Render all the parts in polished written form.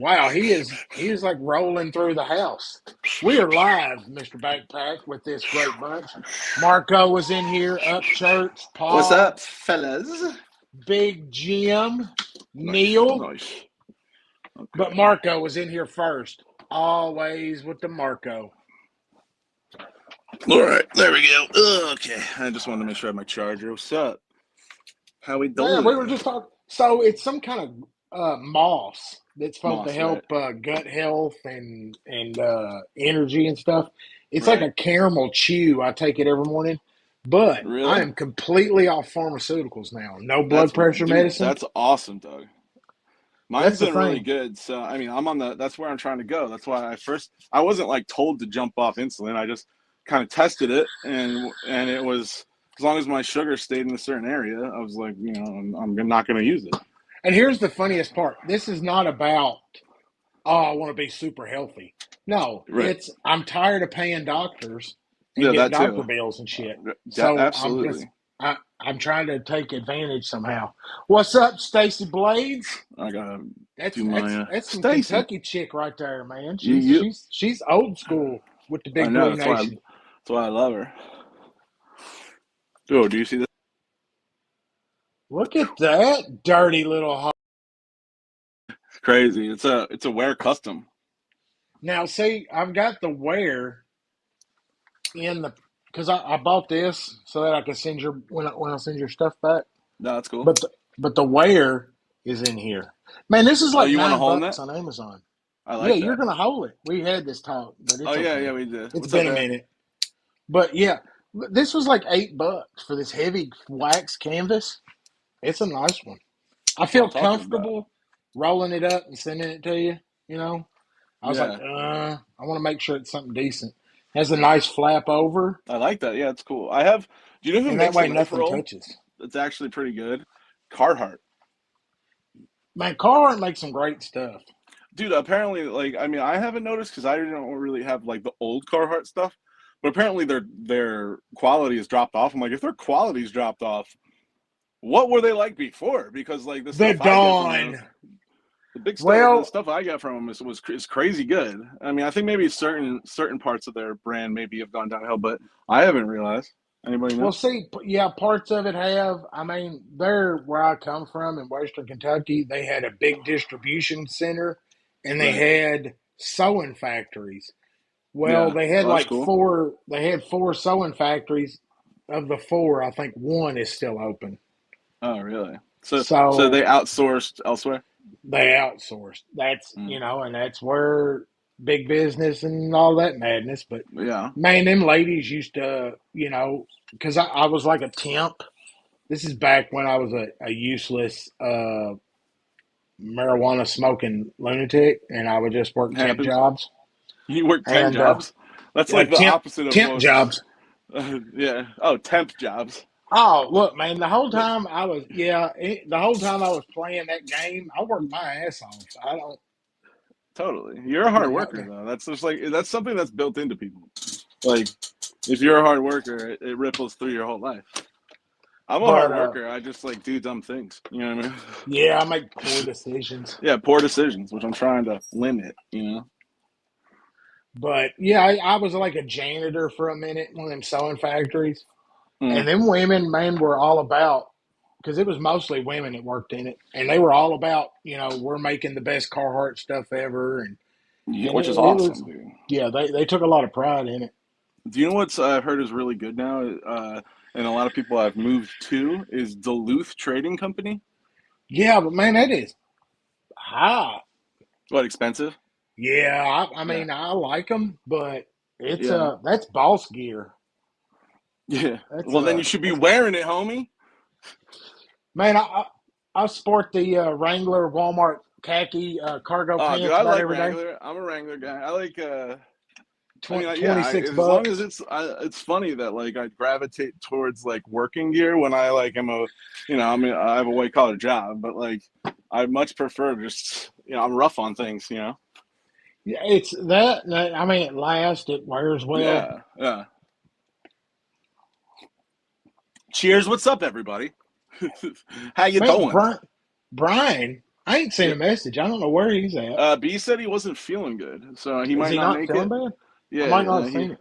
Wow, he is like rolling through the house. We are live, Mr. Backpack, with this great bunch. Marco was in here, Up Church, What's up, Paul, fellas? Big Jim, Nice, Neil, nice. but Okay. Marco was in here first. Always with the Marco. All right, there we go. Okay, I just wanted to make sure I had my charger. What's up? How we Man, we were doing? just talking. So it's some kind of moss that's supposed to Moss, right? help gut health and energy and stuff. It's like Right. a caramel chew. I take it every morning, but I Really? am completely off pharmaceuticals now. No That's blood pressure dude. medicine. That's awesome, Doug. Mine's That's the been really thing. good. So I mean, I'm on the. That's where I'm trying to go. That's why I wasn't like told to jump off insulin. I just kind of tested it, and it was as long as my sugar stayed in a certain area, I was like, I'm not going to use it. And here's the funniest part. This is not about I want to be super healthy. No, Right. it's I'm tired of paying doctors and Yeah, getting that doctor too. bills and shit. So Absolutely. I'm trying to take advantage somehow. What's up, Stacy Blades? I gotta That's do that's my that's some Stacy. Kentucky chick right there, man. You She's you. she's she's old school with the I Big know Blue that's Nation. why I love her. Oh, do you see this? Look at that dirty little hoe. It's crazy. It's a wear custom. Now, see, I've got the wear in the because I bought this so that I can send your when I send your stuff back. No, that's cool. But the wear is in here. Man, this is Oh, like you want to nine hold bucks that? on Amazon. I Yeah, like you're that. gonna hold it. We had this talk, but Oh it's yeah, okay. yeah, we did. It's What's up, been a man? minute. But yeah, this was like $8 for this heavy wax canvas. It's a nice one. I That's what feel I'm talking about. comfortable rolling it up and sending it to you. You know, I was like, Yeah, I want to make sure it's something decent. Has a nice flap over, I like that. Yeah, it's cool. I have. Do you know who and that makes a way knife nothing roll? touches. That's actually pretty good. Carhartt. Man, Carhartt makes some great stuff. Dude, apparently, like, I mean, I haven't noticed because I don't really have like the old Carhartt stuff, but apparently their quality has dropped off. I'm like, if their quality's dropped off, what were they like before? Because like the The stuff I get from them, Dawn. the Well, stuff I get from them is crazy good. I mean, I think maybe certain parts of their brand maybe have gone downhill, but I haven't realized. Anybody Well, know? see, yeah, parts of it have. I mean, there where I come from in Western Kentucky, they had a big distribution center and they Right. had sewing factories. Well, Yeah. they had Well, that's like cool. four, they had four sewing factories. Of the four, I think one is still open. Oh, really? So they So outsourced elsewhere. they outsourced. That's, Mm. and that's where big business and all that madness. But Yeah. man, them ladies used to, because I was like a temp. This is back when I was a useless marijuana smoking lunatic, and I would just work temp Happens. jobs You work 10 and jobs? That's like the temp opposite of temp most. jobs. Yeah. Oh, temp jobs. Oh, look, man! The whole Like, time I was, the whole time I was playing that game, I worked my ass off. I don't, totally. You're a you hard know, worker, though. That's just like, that's something that's built into people. Like, if you're a hard worker, it ripples through your whole life. I'm a but hard worker. I just like do dumb things. You know what I mean? yeah, I make poor decisions. Yeah, poor decisions, which I'm trying to limit, you know? But yeah, I was like a janitor for a minute, one of them sewing factories, Mm. and them women, man, were all about because it was mostly women that worked in it, and they were all about, we're making the best Carhartt stuff ever, and Yeah, and which is it was, awesome, dude. yeah, they took a lot of pride in it. Do you know what's I've heard is really good now? And a lot of people I've moved to is Duluth Trading Company. Yeah, but man, that is high. What, expensive? Yeah, I Yeah. mean, I like them, but it's Yeah. that's boss gear. Yeah. That's Well, then you should be that's wearing it, homie. man. I sport the Wrangler Walmart khaki cargo Oh, dude, pants I about like every day. Wrangler. I'm a Wrangler guy. I like. I mean, yeah. 26 As long as bucks. it's funny that like I gravitate towards like working gear when I like am a, I mean, I have a white collar job, but like I much prefer just, I'm rough on things, you know. Yeah, it's that. I mean, it lasts. It wears well. Yeah. Yeah. Cheers. What's up, everybody? How you Man, doing? Brian, I ain't seen Yeah. a message. I don't know where he's at. B said he wasn't feeling good, so he Is might he not not make feeling it. bad? I Yeah, might not have seen it.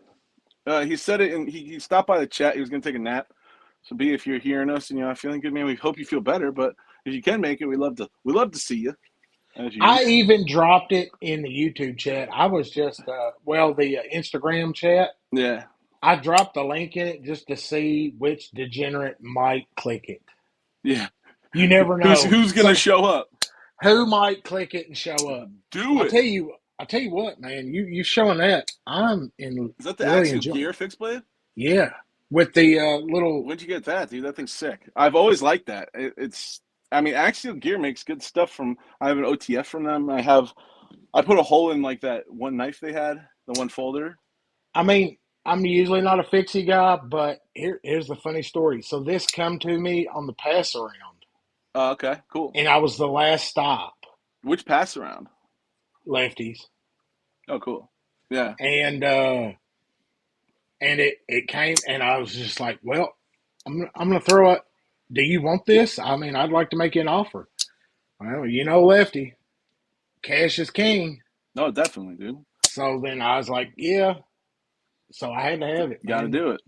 he said it, and he stopped by the chat. He was gonna take a nap. So B, if you're hearing us and you're not feeling good, man, we hope you feel better. But if you can make it, we love to see you as I usual. even dropped it in the YouTube chat. I was just, the Instagram chat. Yeah, I dropped the link in it just to see which degenerate might click it. yeah. You never Who's know. who's gonna So show up? who might click it and show up? Do I it. tell you, I tell you what, man. You showing that? I'm in Is that the really Axial enjoying. Gear fixed blade? Yeah, with the little. When'd you get that, dude? That thing's sick. I've always liked that. I mean, Axial Gear makes good stuff from. I have an OTF from them. I put a hole in like that one knife they had, the one folder. I mean, I'm usually not a fixie guy, but here's the funny story. So this come to me on the pass around, Okay, cool. and I was the last stop, Which pass around? lefties, Oh, cool. Yeah, and it came, and I was just like, well, I'm gonna throw it. Do you want this? I mean, I'd like to make you an offer. Well, lefty, cash is king. no, definitely, dude. So then I was like, yeah. So I had to have it, Got to man. do it.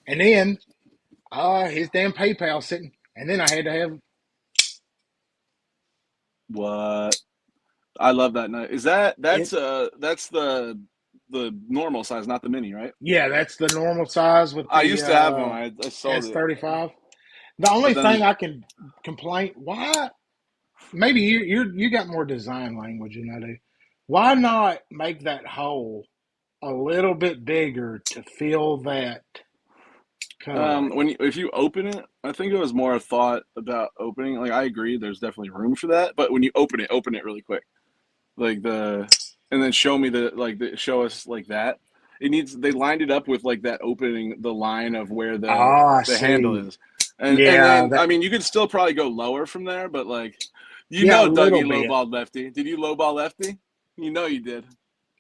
And then his damn PayPal sitting, and then I had to have. What? I love that knife. Is that It. that's the normal size, not the mini, right? Yeah, that's the normal size with I the used to have one. I sold it, S35. The but only then thing I can complain, why? Maybe you got more design language than I do. Why not make that hole a little bit bigger to fill that cutaway? if you open it, I think it was more a thought about opening. Like I agree, there's definitely room for that, but when you open it really quick, like and then show me show us like that. They lined it up with like that opening, the line of where Ah, I the handle see. is, and Yeah, then I mean you could still probably go lower from there, but like yeah, a little Dougie bit. lowballed Lefty. Did you lowball Lefty? You know you did.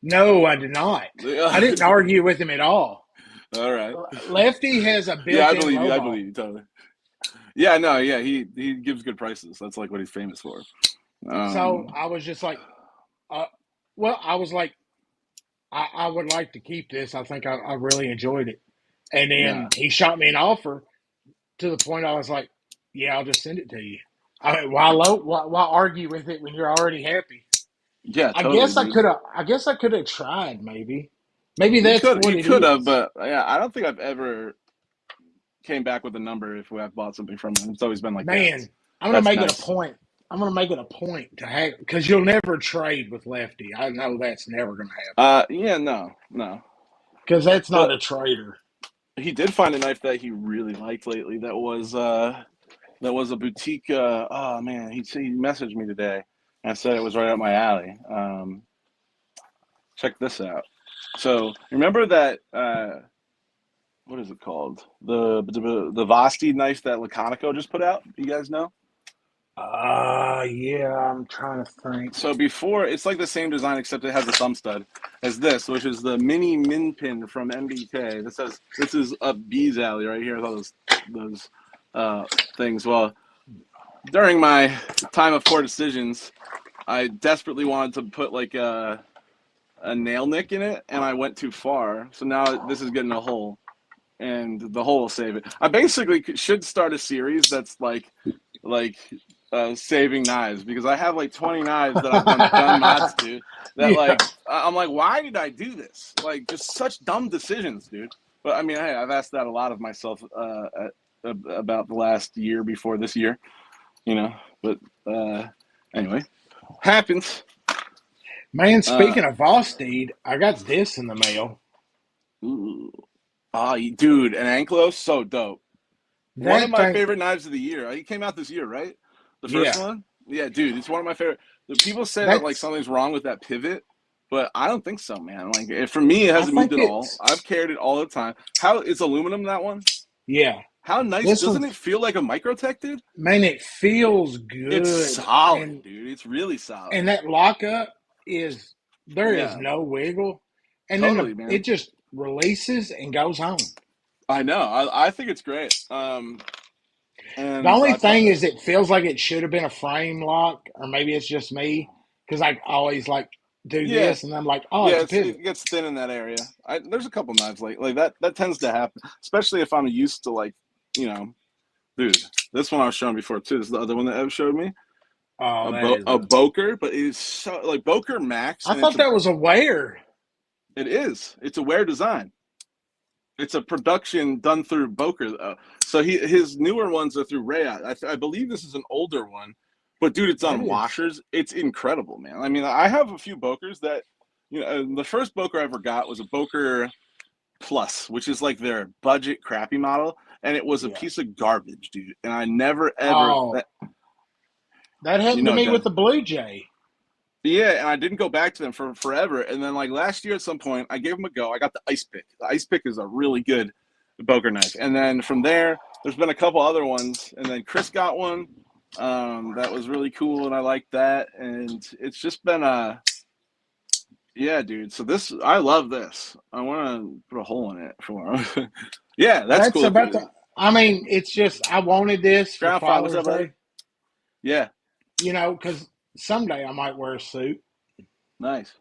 No, I did not. I didn't argue with him at all. All right. Lefty has a Yeah, I built-in believe you. low I ball. believe you totally. Yeah, no, yeah, he gives good prices. That's like what he's famous for. So Um, I was just like, uh, I was like, I would like to keep this. I think I really enjoyed it. And yeah, then he shot me an offer to the point I was like, yeah, I'll just send it to you. I mean, why argue with it when you're already happy? yeah, I totally, guess I dude. could have. I guess I could have tried. Maybe that's what You it could have, is. but yeah, I don't think I've ever came back with a number if we have bought something from him. It's always been like, yeah, Man, I'm gonna that's make it a nice. point. I'm gonna make it a point to have because you'll never trade with Lefty. I know that's never gonna happen Yeah, no, no, because that's not but a trader. he did find a knife that he really liked lately. That was a boutique. Oh man, he messaged me today and said it was right up my alley. Check this out. So remember that what is it called? The Vosti knife that Laconico just put out. You guys know? Yeah, I'm trying to think. So before it's like the same design except it has a thumb stud as this, which is the mini min pin from MBK. This is a B's alley right here with all those uh, things. Well, during my time of poor decisions, I desperately wanted to put like a nail nick in it, and I went too far. So now this is getting a hole, and the hole will save it. I basically should start a series that's like saving knives because I have like 20 knives that I've done mods to that Yeah, like I'm like why did I do this? Like just such dumb decisions, dude. But I mean, hey, I've asked that a lot of myself about the last year before this year, you know. But anyway, happens. man. Uh, Speaking of Vosteed, I got this in the mail. ooh. Dude, an Anklo, so dope. One of That my thing, favorite knives of the year. He came out this year, right? The first yeah, one? Yeah, dude, it's one of my favorite. The people say that like that's. something's wrong with that pivot, but I don't think so, man. Like for me, it I hasn't moved think at all. it's. I've carried it all the time. How it's aluminum that one? Yeah, How nice this doesn't one's. it feel like a Microtech, dude? Man, it feels It's good, solid, dude. It's really and solid. that lockup is there is Yeah, no wiggle, and then totally, it man. just releases and goes home. I know. I think it's great. The And only I thing is, it feels like it should have been a frame lock, or maybe it's just me because I always like do yeah, this, and I'm like, oh, yeah, it's a pivot. it gets thin in that area. There's a couple knives like that. That tends to happen, especially if I'm used to like, you know, dude. This one I was showing before too. This is the other one that Ev showed me. Oh, that is A a. Boker, but it is so like Boker Max, I and thought that was a wear. it is. It's a wear design. It's a production done through Boker. So his newer ones are through Rayot. I believe this is an older one, but dude, it's That on is. washers. It's incredible, man. I mean, I have a few Bokers that, you know, the first Boker I ever got was a Boker Plus, which is like their budget crappy model, and it was a Yeah. piece of garbage, dude. And I never ever Oh, that that you happened to know it me does. with the Blue Jay. Yeah, and I didn't go back to them for forever. And then like last year at some point, I gave them a go. I got the Ice Pick. The Ice Pick is a really good Boker knife. And then from there, there's been a couple other ones. And then Chris got one that was really cool, and I liked that. And it's just been yeah, dude. So this, I love this. I want to put a hole in it for him. Yeah, that's That's cool looking, about dude. to. I mean, it's just I wanted this for Ground Five, what's Father's up, buddy? Day, Yeah, because someday I might wear a suit, nice,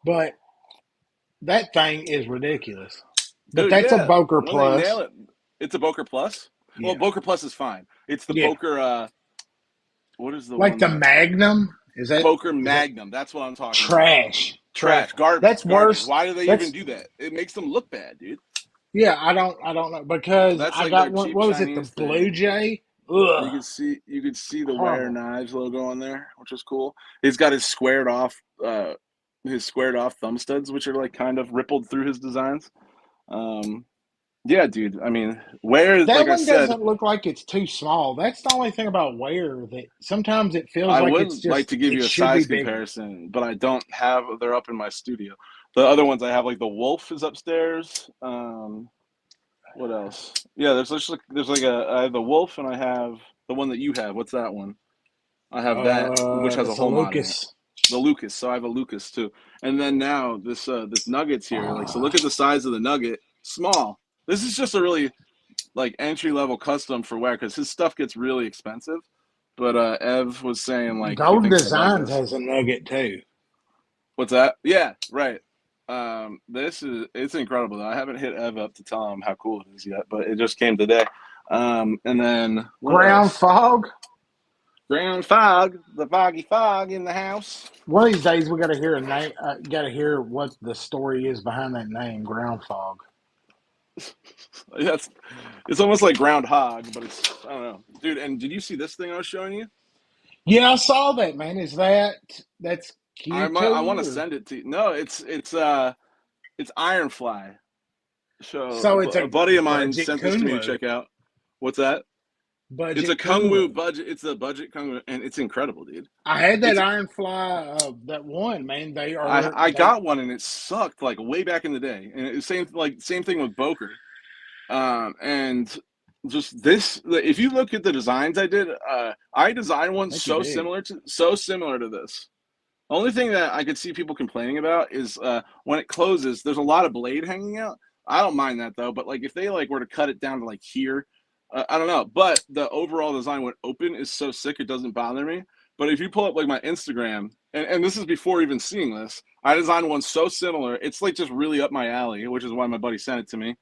but that thing is ridiculous. But dude. that's a Yeah, Boker when they nail Plus. it, it's a Boker Plus. Well, Yeah. Boker Plus is fine. It's the Yeah. Boker. What is the Like one the that Magnum. Boker Is that Magnum? That's what I'm talking about. trash? Trash. Trash, garbage, That's garbage. worse. Why do they even That's do that? It makes them look bad, dude. yeah. I don't know because That's I like their got one. cheap What was it? The Chinese Blue thing. Jay. Ugh. You could see the Ware Horrible. Knives logo on there, which is cool. He's got uh his squared off thumb studs, which are like kind of rippled through his designs. Um, yeah, dude. I mean, Ware, That like I one said, doesn't look like it's too small. That's the only thing about wear that sometimes it feels I like it's would like just to give it you a should be size bigger. comparison, but I don't have. They're up in my studio. The other ones I have, like the Wolf, is upstairs. What else? Yeah, there's like a I have the Wolf, and I have the one that you have. What's that one? I have that, which has a It's a hole mod in it. Lucas. The Lucas. So I have a Lucas too. And then now this Nuggets here. Like, so Uh, look at the size of the Nugget. Small. This is just a really like entry level custom for Ware, because his stuff gets really expensive. But Ev was saying like he Gold thinks I love Designs this. has a nugget too. What's that? Yeah, right. It's incredible though. I haven't hit Ev up to tell him how cool it is yet, but it just came today. And then what Ground else? Fog. Ground fog, the foggy fog in the house. One of these days we got to hear a name. Got to hear what the story is behind that name, Ground Fog. That's it's almost like groundhog, but it's I don't know, dude. And did you see this thing I was showing you? Yeah, I saw that, man. That's I want Q2 to or send it to you. No, it's Ironfly. So so it's a a buddy of mine budget sent this to me to Kunlu. check out. What's that? It's a Budget Kungwu Kunlu. budget. It's a budget Kungwu, and it's incredible, dude. I had that It's Iron Fly, that one, man. I They got one and it sucked like way back in the day, and it's same thing with Boker. And just this, if you look at the designs I did, I designed one think you did. so similar to this. Only thing that I could see people complaining about is when it closes, there's a lot of blade hanging out. I don't mind that though, but like if they like were to cut it down to like here, I don't know. But the overall design when open is so sick it doesn't bother me. But if you pull up like my Instagram, and this is before even seeing this, I designed one so similar. It's like just really up my alley, which is why my buddy sent it to me.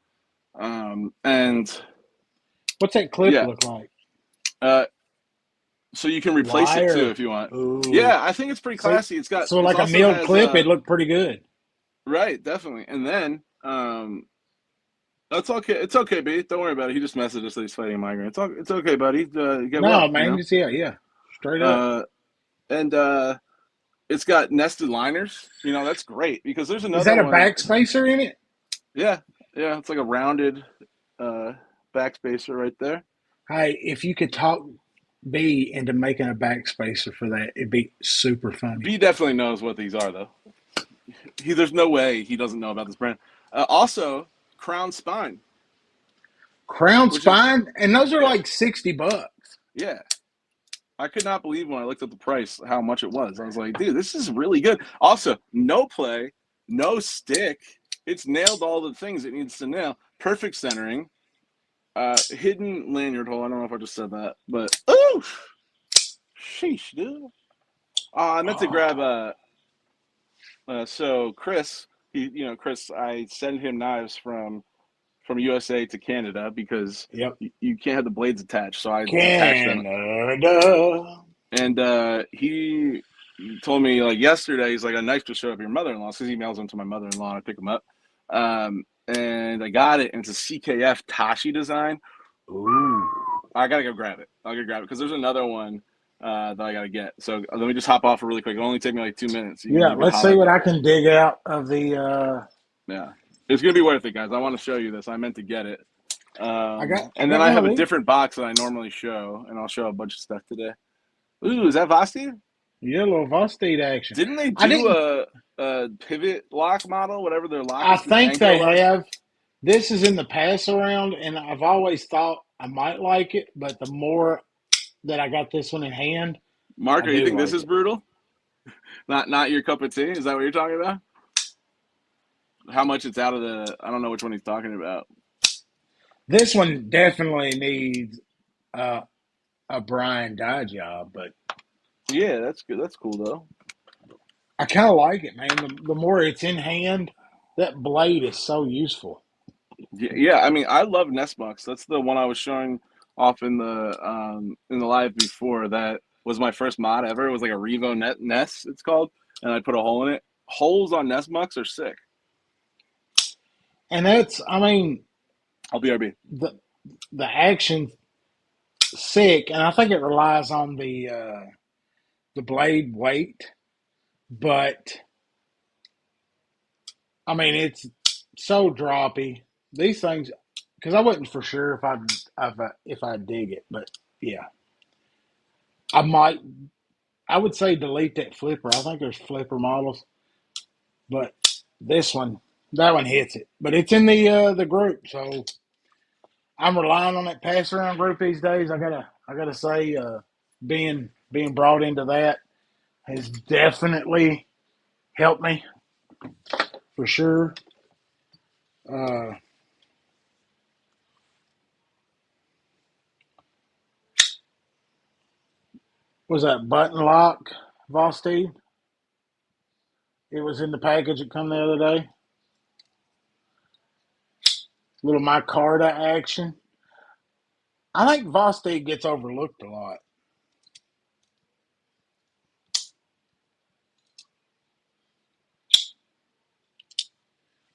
And What's that clip yeah, look like? uh, so you can replace it too Wire. if you want. Ooh. Yeah, I think it's pretty So classy. so It's like a also milled has clip, it looked pretty good. right, definitely. And then that's okay. It's okay, B. Don't worry about it. He just messaged us that he's fighting a migraine. It's okay, buddy. Get No, well, man, just yeah. Straight up. Uh, and it's got nested liners. You know, that's great because there's Is another that a one. backspacer in it? Yeah, yeah. It's like a rounded uh backspacer right there. Hey, if you could talk B into making a backspacer for that, it'd be super funny. B definitely knows what these are though. There's no way he doesn't know about this brand. Also, Crown Spine, Crown which is spine, and those are yeah, like $60. yeah. I could not believe when I looked at the price how much it was. I was like, dude, this is really good. Also, no play, no stick. It's nailed all the things it needs to nail. Perfect centering. Hidden lanyard hole. I don't know if I just said that, but oh, sheesh, dude. I meant to grab Oh, so Chris, Chris, I send him knives from USA to Canada because yep. you can't have the blades attached. So I attach them, Canada. and he told me like yesterday. He's like, a knife just showed up at your mother-in-law because he mails them to my mother-in-law. And I pick them up, and I got it. And it's a CKF Tashi design. Ooh. I gotta go grab it. I'll go grab it because there's another one that I gotta get. So let me just hop off really quick. It'll only take me like 2 minutes. Yeah, You can let's holler see at what me. I can dig out of the Yeah, it's gonna be worth it, guys. I want to show you this. I meant to get it. I And then got I one have of a these. different box that I normally show, and I'll show a bunch of stuff today. Ooh, is that Vosti? Yeah, a little Vosteed action. Didn't they I do didn't a pivot lock model, whatever their lock I is, the think anchor they lock? have. This is in the pass around, and I've always thought I might like it, but the more that I got this one in hand, I Marco, you do think this like is it. brutal? Not your cup of tea? Is that what you're talking about? How much it's out of the? I don't know which one he's talking about. This one definitely needs uh, a Brian dye job, but Yeah, that's good. That's cool though. I kind of like it, man. The more it's in hand, that blade is so useful. Yeah, I mean, I love Nestbox. That's the one I was showing off in the live before. That was my first mod ever. It was like a Revo Nest, it's called, and I put a hole in it. Holes on Nestbox are sick. And that's, I mean, I'll BRB. the the action sick, and I think it relies on the blade weight, but I mean, it's so droppy. These things, because I wasn't for sure if I dig it, but yeah, I might. I would say delete that flipper. I think there's flipper models, but this one, that one hits it. But it's in the group, so I'm relying on that pass around group these days. I gotta say, being brought into that has definitely helped me for sure. Uh, was that button lock, Vosteed? It was in the package that come the other day. Little micarta action. I think Vosteed gets overlooked a lot.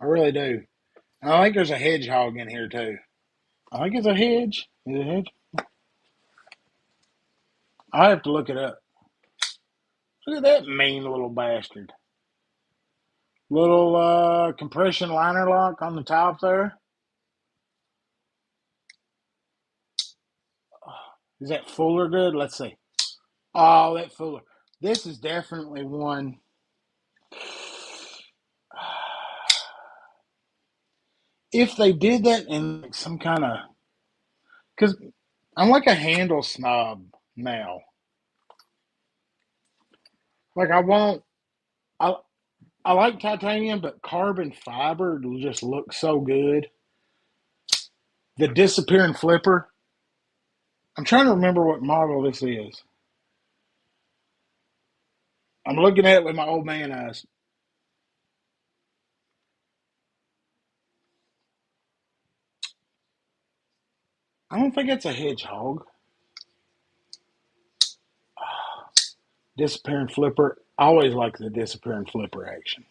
I really do. And I think there's a hedgehog in here too. I think it's a hedge. Is it a hedge? I have to look it up. Look at that mean little bastard. Little compression liner lock on the top there. Is that Fuller good? Let's see. Oh, that Fuller. This is definitely one. If they did that in like some kind of, because I'm like a handle snob now. Like I I like titanium, but carbon fiber just looks so good. The disappearing flipper. I'm trying to remember what model this is. I'm looking at it with my old man eyes. I don't think it's a hedgehog. Disappearing flipper. I always like the disappearing flipper action.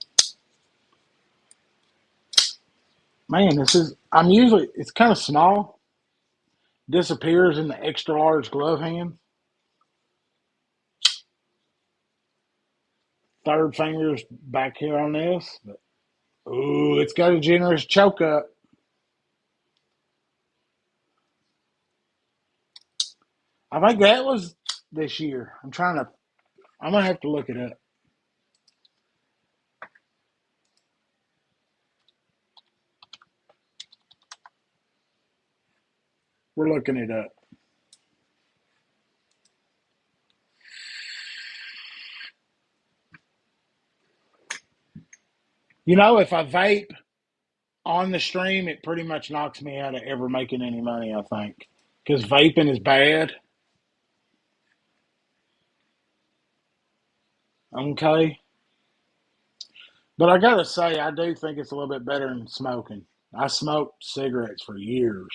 Man, this is. I'm usually. It's kind of small. Disappears in the extra large glove hand. Third finger's back here on this. But, ooh, it's got a generous choke up. I think that was this year. I'm trying to. I'm gonna have to look it up. We're looking it up. You know, if I vape, on the stream, it pretty much knocks me out of ever making any money, I think. Because vaping is bad. Okay. But I gotta say, I do think it's a little bit better than smoking. I smoked cigarettes for years.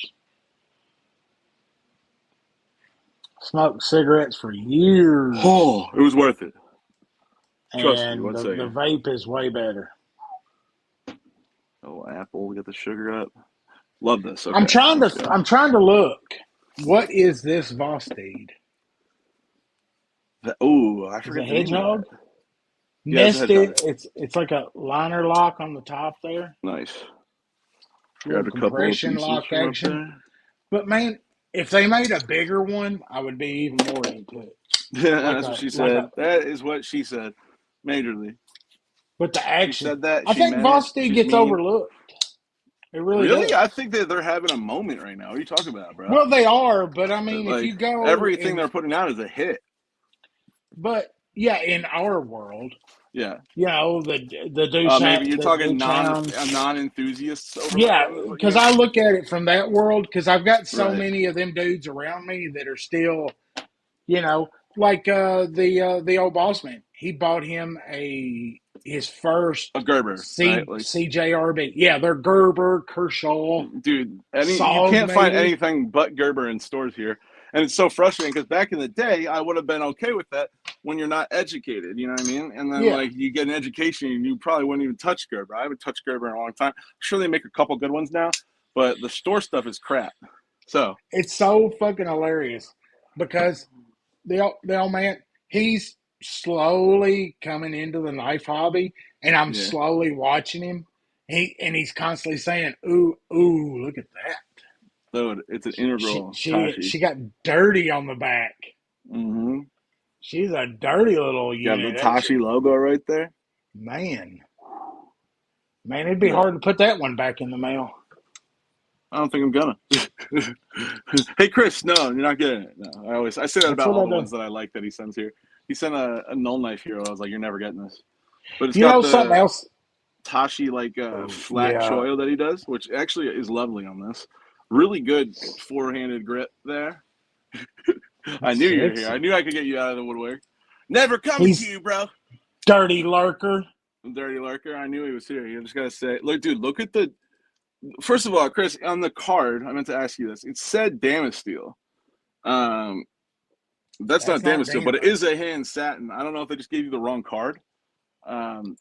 Smoked cigarettes for years. Oh, it was worth it. Trust me. And One the second. vape is way better. Oh, apple. Get the sugar up. Love this. I'm Okay, trying let's to go. I'm trying to look. What is this Vosteed? Oh, I Is it forget the name of that. hedgehog? Yeah, it's a hedgehog. Nested. It's like a liner lock on the top there. Nice. Little Grabbed a couple of compression pieces lock from up action. there. But man, if they made a bigger one, I would be even more into it. Yeah, Like that's what a she like a said. That is what she said. Majorly. But the She action. said that. I She think meant it. Vosteed She's gets mean. overlooked. It really Really? does. I think that they're having a moment right now. What are you talking about, bro? Well, they are, but I mean, if Like you go everything and they're putting out is a hit. but yeah, in our world, Yeah. the Maybe you're talking Doochowns. non-enthusiasts overlook Yeah, them is what you because mean? I look at it from that world because I've got so Right. many of them dudes around me that are still, like the old boss man. He bought him his A first Gerber, right? Like, CJRB. Yeah, they're Gerber, Kershaw, dude, you Saws can't find maybe. anything but Gerber in stores here. And it's so frustrating because back in the day, I would have been okay with that when you're not educated, you know what I mean? And then Yeah, like you get an education and you probably wouldn't even touch Gerber. I haven't touched Gerber in a long time. I'm sure they make a couple good ones now, but the store stuff is crap. So it's so fucking hilarious because the old man, he's slowly coming into the knife hobby, and I'm yeah, slowly watching him. He's constantly saying, "Ooh, ooh, look at that." dude, it's an She integral she Tashi. she got dirty on the back. Mm-hmm. She's a dirty little Got the unit, ain't Tashi she? logo right there. Man, man, it'd be Yeah, hard to put that one back in the mail. I don't think I'm gonna. Hey Chris, no, you're not getting it. No, I say that That's about what all I the ones do. that I like that he sends here. He sent a null knife hero. I was like, you're never getting this. But it's You got know something the else? Tashi like Oh flat yeah, choil that he does, which actually is lovely on this. Really good four-handed grip there. I that's knew you were here. I sexy. knew I could get you out of the woodwork. Never coming to He's you, bro. dirty lurker. Dirty lurker. I knew he was here. You just gotta say, look, dude. Look at the. First of all, Chris, on the card, I meant to ask you this. It said Damasteel. Um, that's That's not not Damasteel, but it Damas. is a hand satin. I don't know if they just gave you the wrong card. Um,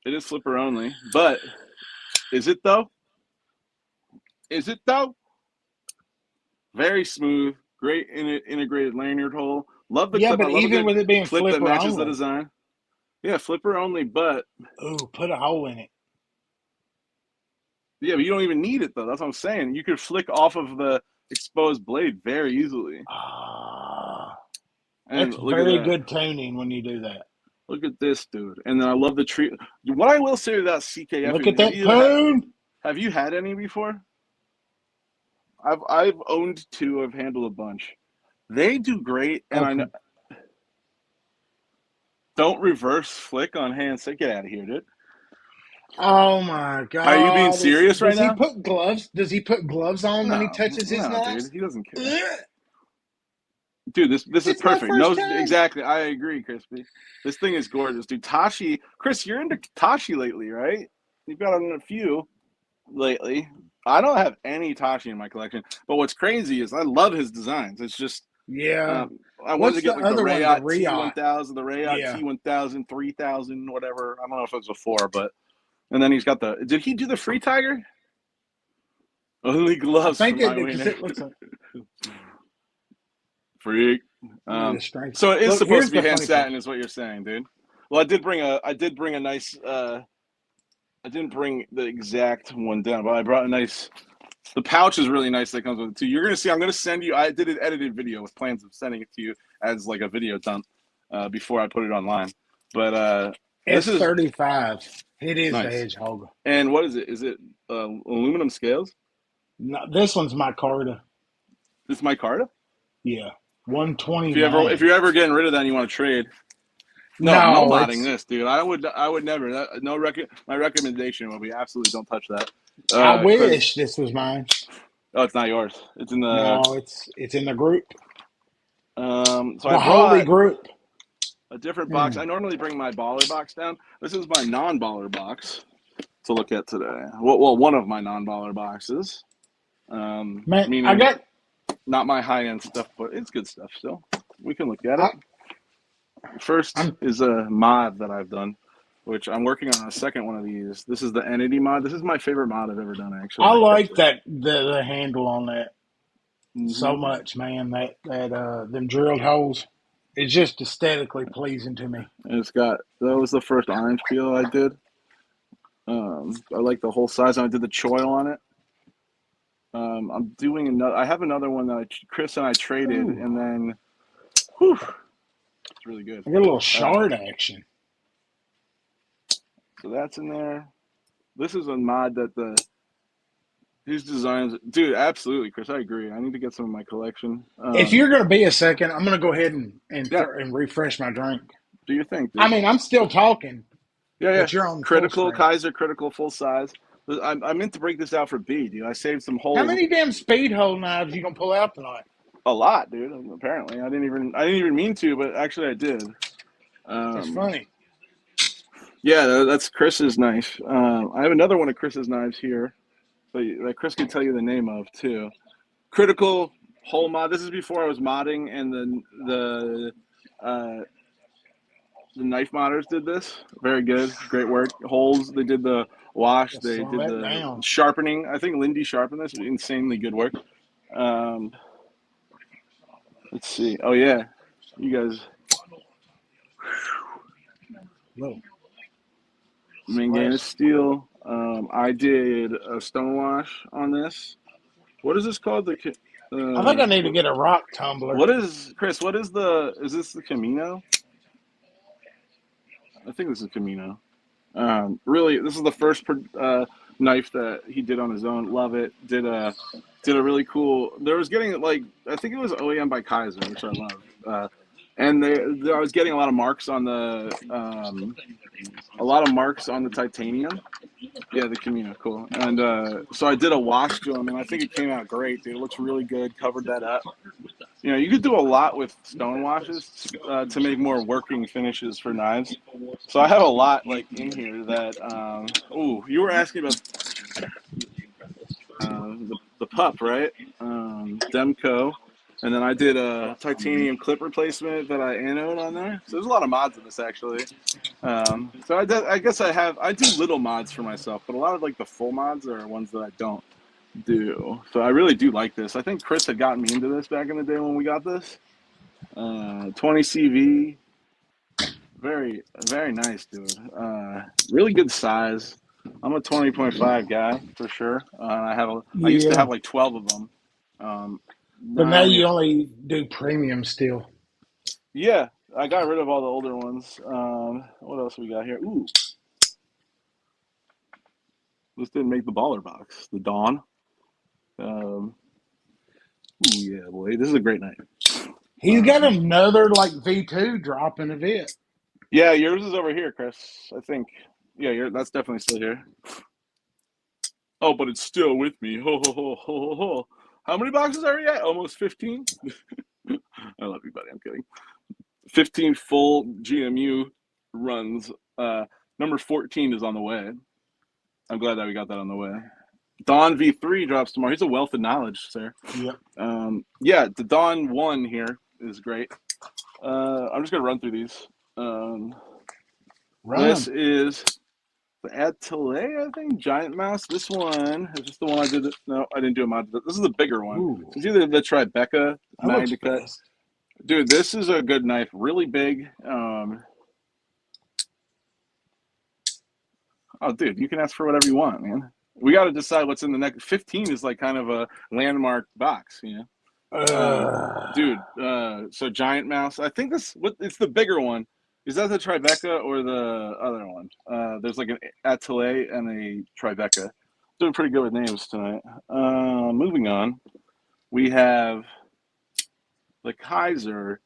it is flipper only, but is it though? Is it though? Very smooth, great integrated lanyard hole. Love the Yeah, clip. I but love a even good with it being clip that flipper matches the only, design. Yeah, flipper only, but ooh, put a hole in it. yeah, but you don't even need it though. That's what I'm saying. You could flick off of the exposed blade very easily. Ah, And that's look at very that. good tuning when you do that. Look at this, dude. And then I love the tree. What I will say about CKF Look is, at that poon. have you had any before? I've owned two. I've handled a bunch. They do great, and I know, Okay. don't reverse flick on hand. So get out of here, dude. Oh my Are you being God! serious right Does he now? put gloves? Does he put gloves on when he No, touches his no, dude. knives? He doesn't care. Ugh, Dude, this is it's my perfect. No, first time. exactly. I agree, Crispy. This thing is gorgeous, dude. Tashi, Chris, you're into Tashi lately, right? You've got a few lately. I don't have any Tashi in my collection, but what's crazy is I love his designs. It's just Yeah. I wanted to What's the get like the other one? The Rayot Riot. T1000, the Rayot Yeah. T1000, 3000, whatever. I don't know if it was a four, but and then he's got the. Did he do the Free Tiger? Only I gloves for think it my because wiener. it looks like. Freak. Look at the strength. So it is Look, supposed here's to be the hand funny part. satin, is what you're saying, dude. Well, I did bring a nice. I didn't bring the exact one down, but I brought a nice. The pouch is really nice that comes with it too. You're gonna see. I'm gonna send you. I did an edited video with plans of sending it to you as like a video dump before I put it online. But this is S35. It is the nice. hedgehog. And what is it? Is it aluminum scales? No, this one's my Carta. This is my Carta. Yeah, If 129. you're ever getting rid of that and you want to trade, No, no No, modding it's. this, dude. I would never. My recommendation would be absolutely don't touch that. I Because wish this was mine. oh, it's not yours. It's in the. No, it's in the group, So I the holy brought group. a different box. Hmm. I normally bring my baller box down. This is my non-baller box to look at today. Well, one of my non-baller boxes. Man, I Meaning got. not my high-end stuff, but it's good stuff still. We can look at I, it. First I'm. is a mod that I've done, which I'm working on a second one of these. This is the Entity mod. This is my favorite mod I've ever done, actually. I I kept like it. that the handle on that so Hmm. much, man. That them drilled holes. It's just aesthetically pleasing to me. And it's got, that was the first orange peel I did. I like the whole size, and I did the choil on it. I'm doing another. I have another one that Chris and I traded, Ooh, and then, whew, it's really good. I got a little Uh, shard action. so that's in there. This is a mod that these designs, dude. Absolutely, Chris. I agree. I need to get some of my collection. If you're going to be a second, I'm going to go ahead Yeah, and refresh my drink. do your thing, I dude. mean, I'm still talking, Yeah, yeah. but you're on full Critical screen. Kaiser, critical full size. I meant to break this out for B, dude. I saved some How whole many damn speed hole knives you gonna pull out tonight? a lot, dude. Apparently, I didn't even mean to, but actually I did. That's Um, funny. yeah, that's Chris's knife. I have another one of Chris's knives here that Chris can tell you the name of too. Critical hole mod. This is before I was modding, and uh, the knife modders did this. Very good, great work. Holes. They did the wash. Let's They slow did that the down. sharpening. I think Lindy sharpened this. Insanely good work. Um, let's see. Oh yeah, you guys. Little Manganese splash. steel. I did a stonewash on this. What is this called? I think I need to get a rock tumbler. what is Chris? What is the? Is this the Camino? I think this is Camino. Really, this is the first knife that he did on his own. Love it. Did a really cool. There was getting like I think it was OEM by Kaiser, which I love. And I was getting a lot of marks on the titanium. Yeah, the Camino, cool. And so I did a wash to him, and I think it came out great, dude. It looks really good. Covered that up. You know, you could do a lot with stone washes to make more working finishes for knives. So I have a lot like in here that. Oh, you were asking about the pup, right? Demco. And then I did a titanium clip replacement that I anode on there. So there's a lot of mods in this actually. So I guess I do little mods for myself, but a lot of like the full mods are ones that I don't do. So I really do like this. I think Chris had gotten me into this back in the day when we got this. 20 CV, very very nice, dude. Really good size. I'm a 20.5 guy for sure. I used to Yeah, have like 12 of them. but Now I now only you have, only do premium still. yeah, I got rid of all the older ones. What else we got here? Ooh, this didn't make the baller box. The Dawn. Um, ooh, yeah, boy, this is a great night. He's got Um, another like V2 dropping a bit. yeah, yours is over here, Chris. I think. Yeah, that's definitely still here. Oh, but it's still with me. Ho ho ho ho ho ho. How many boxes are we at? Almost 15. I love you, buddy. I'm kidding. 15 full GMU runs. Number 14 is on the way. I'm glad that we got that on the way. Dawn V3 drops tomorrow. He's a wealth of knowledge, sir. Yep. Yeah, the Dawn 1 here is great. I'm just going to run through these. This Run. is the Atelier, I think, Giant Mouse. This one is just the one I did. No, I didn't do a mod. This is the bigger one. Ooh, It's either the Tribeca that looks Magnicut. fast. Dude, this is a good knife. Really big. Oh, dude, you can ask for whatever you want, man. We got to decide what's in the next. 15 is like kind of a landmark box, you know. Dude, so Giant Mouse. I think it's the bigger one. Is that the Tribeca or the other one? There's like an Atelier and a Tribeca. Doing pretty good with names tonight. Moving on, we have the Kaiser.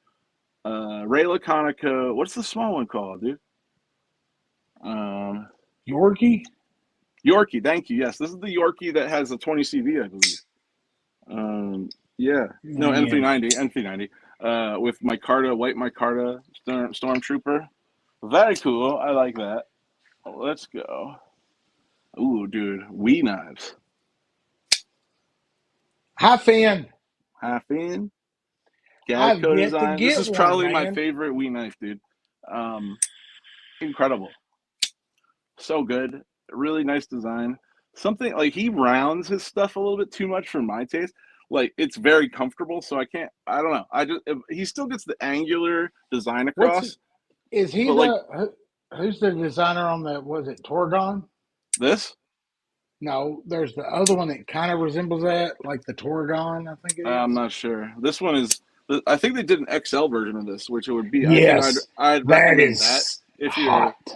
Ray Laconica. What's the small one called, dude? Um, Yorkie? Yorkie. Thank you. Yes, this is the Yorkie that has a 20 CV, I believe. Yeah. No, Man. N390. N390. With micarta, white micarta, stormtrooper. Very cool. I like that. Let's go. Ooh, dude. Wee knives. Hi, Finn. Half in. I've Gavco yet to design. This get is one, probably my man. favorite Wee knife, dude. Um, incredible. So good. Really nice design. Something like he rounds his stuff a little bit too much for my taste. Like it's very comfortable, so I can't. I don't know. I just he still gets the angular design What's across, is he but like who's the designer on the was it Torgon? this, No, there's the other one that kind of resembles that, like the Torgon, I think it I'm is. not sure. This one is. I think they did an XL version of this, which it would be. I think Yes, I'd that recommend that is if you're. hot.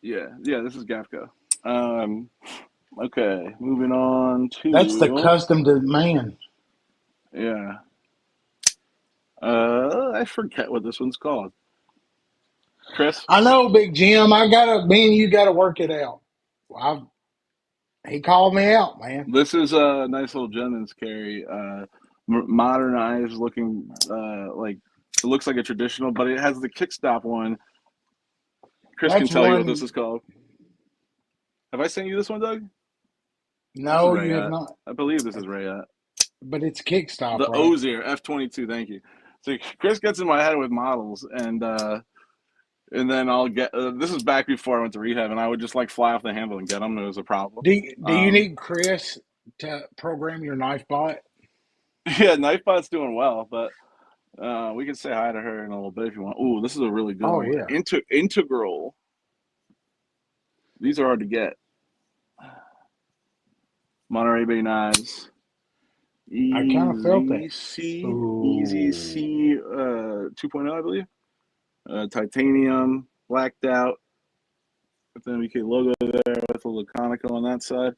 Yeah. This is Gafco. Um, okay, moving on That's the to custom to man. yeah. I forget what this one's called. Chris. I know, Big Jim. I gotta, me and you gotta work it out. I, he called me out, man. This is a nice little gentleman's carry, modernized looking, like it looks like a traditional, but it has the kickstop one. Chris can That's tell you what this one. is called. Have I sent you this one, Doug? This is No, you have Rayat. not. I believe this is Rayat. But it's kickstop, The right? Ozier F22. Thank you. So Chris gets in my head with models, and then I'll get. This is back before I went to rehab, and I would just like fly off the handle and get them. It was a problem. Do you Um, need Chris to program your knife bot? yeah, Knifebot's doing well, but we can say hi to her in a little bit if you want. Ooh, this is a really good Oh one. yeah, Integral. These are hard to get. Monterey Bay knives. I kind of felt that. Easy Ooh, C 2.0, I believe. Titanium, blacked out with the MBK logo there with the Laconico on that side.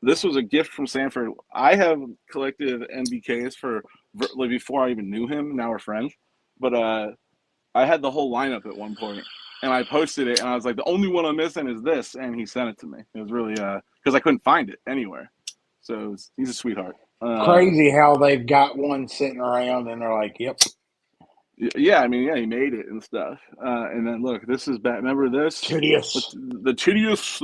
This was a gift from Sanford. I have collected MBKs for like before I even knew him. Now we're friends, but I had the whole lineup at one point, and I posted it, and I was like, the only one I'm missing is this, and he sent it to me. It was really because I couldn't find it anywhere. So he's a sweetheart. crazy how they've got one sitting around and they're like, "Yep, Yeah, I mean, yeah, he made it and stuff. And then look, this is bad. Remember this? tedious." The Tidious.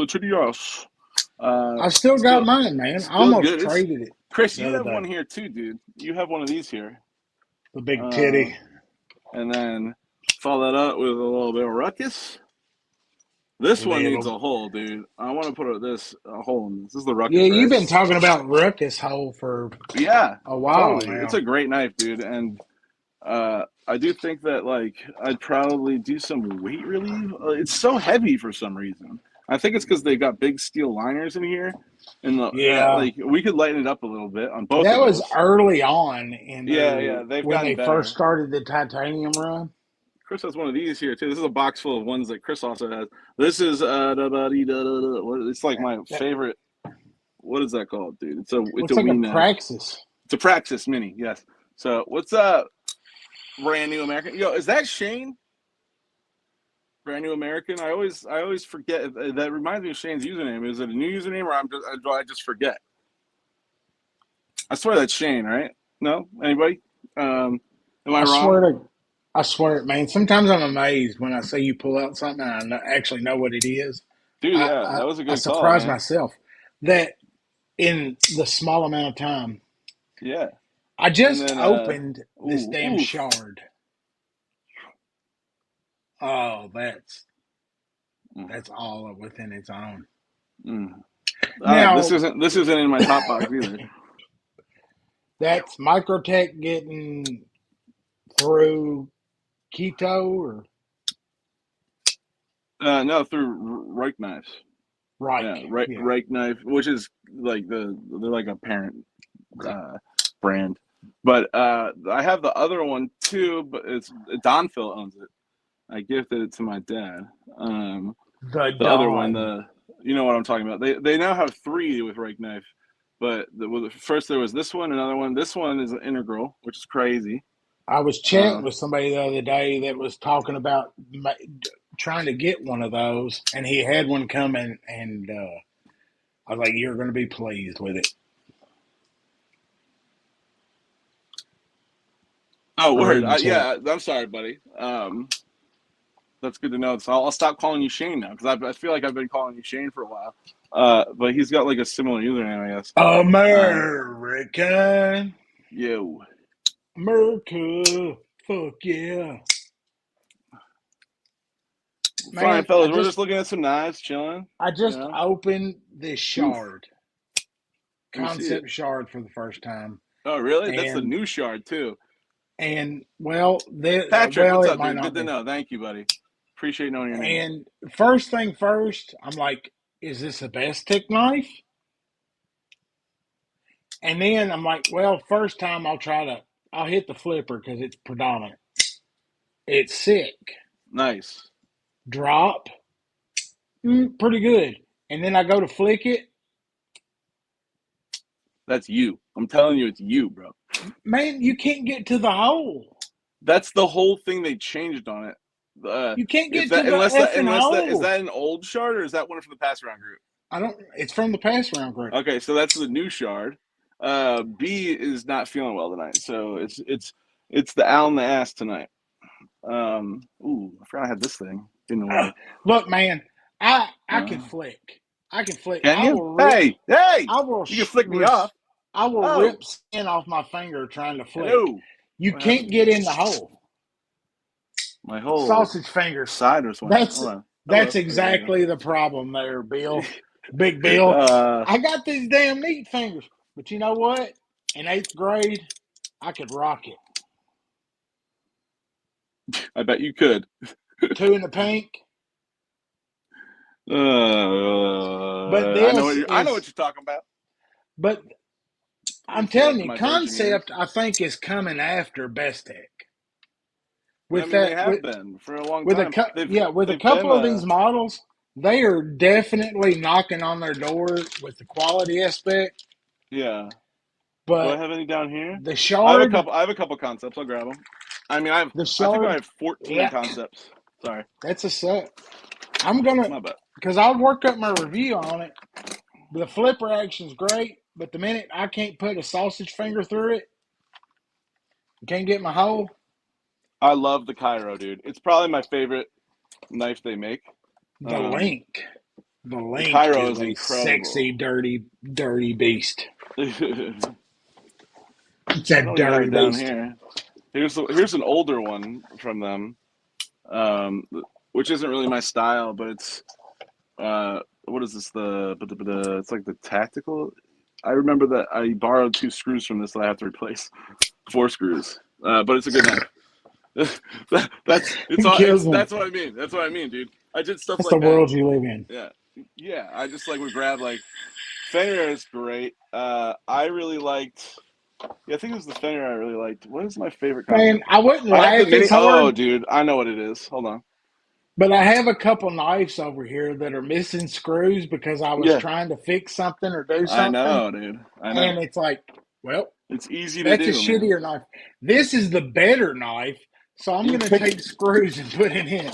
I still got Still, mine, man. I still almost good. It's traded it Chris. the You other have one day. here too, dude. You have one of these here. The big Uh, titty. and then follow that up with a little bit of ruckus. This one needs Little. a hole, dude. I want to put a hole in this. This is the Yeah, ruckus, you've right? been talking about ruckus hole for Yeah, a while totally. It's now. a great knife, dude. And I do think that like I'd probably do some weight relief. It's so heavy for some reason. I think it's because they got big steel liners in here, and Yeah, like we could lighten it up a little bit on both that of was those. early on in Yeah, their they've when gotten they first better. started the titanium run. Chris has one of these here too. This is a box full of ones that Chris also has. This is it's like my That favorite. What is that called, dude? It's looks a like a wee knife. Praxis. It's a Praxis Mini. Yes. So what's up, brand new American? Yo, is that Shane? Brand new American. I always forget. That reminds me of Shane's username. Is it a new username or I just forget? I swear that's Shane, right? No, anybody? Am I I wrong, swear to, I swear, man. Sometimes I'm amazed when I say you pull out something and actually know what it is. dude? I, Yeah, I that was a I good call, surprise man. myself that in the small amount of time Yeah, I and just then opened this ooh, damn oof. shard. Oh, Mm, that's all within its own. mm. This Now isn't in my top box either. that's Microtech getting through keto or No, through Reich knives. Yeah, Reich. Yeah. Reich knife, which is like they're like a parent uh, brand. But I have the other one too, but it's Donphil owns it. I gifted it to my dad. Um, The the other one, Don. you know what I'm talking about. They now have three with Reich knife, but first there was this one, another one. This one is an integral, which is crazy. I was Uh, chatting with somebody the other day that was talking about trying to get one of those, and he had one coming, and I was like, "You're going to be pleased with it." oh, I word. read in chat. Yeah, I'm sorry, buddy. That's good to know. So I'll stop calling you Shane now because I feel like I've been calling you Shane for a while. But he's got like a similar username, I guess. American, Yo. America, fuck yeah, Fine, man! fellas. We're just looking at some knives, chilling. I You just know. opened this Oof. shard, Let me see it. concept shard for the first time, Oh, really? That's the and new shard too. Patrick, well, what's it up, might dude? not Good to be. know. Thank you, buddy. Appreciate knowing your name. And first thing first, I'm like, is this a best tech knife? And then I'm like, well, first time I'll hit the flipper because it's predominant. It's sick. Nice. Drop, pretty good. And then I go to flick it. That's you. I'm telling you, it's you, bro. Man, you can't get to the hole. That's the whole thing they changed on it. You can't If get to that, the effing unless that is hole. that an old shard or is that one from the pass around group? I don't. It's from the pass round group. Okay, so that's the new shard. B is not feeling well tonight, so it's the owl in the ass tonight. Ooh, I forgot I had this thing in the way. Look, man, I can Uh, flick. I can flick. can you? Hey! I will You can flick me off. I will Oh, rip skin off my finger trying to flick. hello. You What can't happened? get in the hole. My whole Sausage fingers. side was went. That's Hold on. that's Hello. There you exactly the problem there, Bill. Big Bill. go. I got these damn neat fingers, but you know what? In eighth grade, I could rock it. I bet you could. Two in the pink. But I know this what is, you're talking about. but Let me I'm see. telling That's you, my virgin ears. concept I think is coming after Best Tech. I With mean, they that, have been for a long with time. with a They've been couple of these models, they are definitely knocking on their door with the quality aspect. yeah. Do I But have any down here? the shard, I have a couple concepts. I'll grab them. I mean, the I think I shard, have 14 yeah, concepts. Sorry, that's a set. I'm gonna, my bad. because I'll work up my review on it. The flipper action's great, but the minute I can't put a sausage finger through it, can't get my hole. I love the Cairo, dude. It's probably my favorite knife they make. The Um, link, the the link Cairo is is a sexy, incredible. dirty, dirty beast. I It's a don't even have dirty it down beast. here. Here's an older one from them, um, which isn't really my style, but it's what is this? It's like the tactical. I remember that I borrowed 2 screws from this that I have to replace. 4 screws, but it's a good knife. Who kills them? That's what I mean. That's what I mean, dude. I did stuff That's the like that. world you live in. Yeah, yeah. I just like would grab like Fenrir is great. I really liked. Yeah, I think it was the Fenrir I really liked. What is my favorite Man, concept? I wouldn't I have the laugh mini. as Oh, hard, dude, I know what it is. Hold on. but I have a couple knives over here that are missing screws because I was Yeah, trying to fix something or do I something. know, dude. I know. And it's like, well, It's easy to that's a do, man. shittier knife. This is the better knife, so I'm You going to pick take screws and put it in.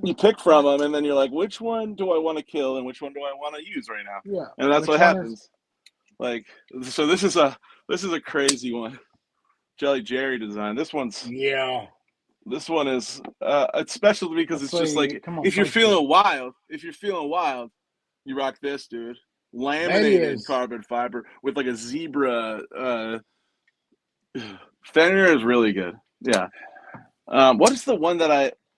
you pick from them, and then you're like, which one do I want to kill, and which one do I want to use right now? Yeah, And that's which what one is? happens. Like, so this is a crazy one. Jelly Jerry design. Yeah. This one is it's special to me because Let's it's just see. like Come on, focus it. if you're feeling wild, you rock this, dude. That Laminated is. carbon fiber with like a zebra. Fenrir is really good. Yeah. What is the one that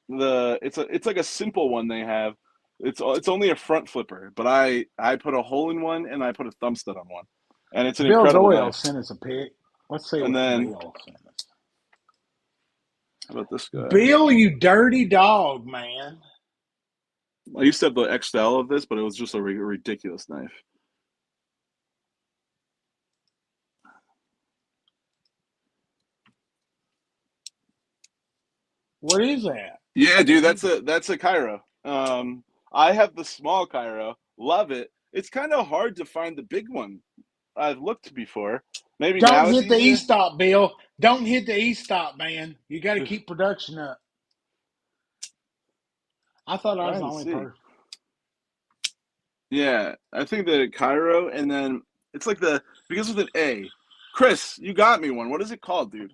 it's like a simple one they have. It's only a front flipper, but I put a hole in one and I put a thumb stud on one, and it's an Bill incredible Doyle knife. sent us a pic. Let's see And what then Bill sent us. how about this guy? Bill, you dirty dog, man. I used to have the XL of this, but it was just a ridiculous knife. What is that? Yeah, dude, that's a Cairo. I have the small Cairo, love it. It's kind of hard to find the big one. I've looked before. Maybe Don't now it's hit the easier. e-stop, Bill. Don't hit the e-stop, man. You got to keep production up. I thought I was the Trying to only see. person. Yeah, I think the Cairo, and then it's like the because with an A. Chris, you got me one. What is it called, dude?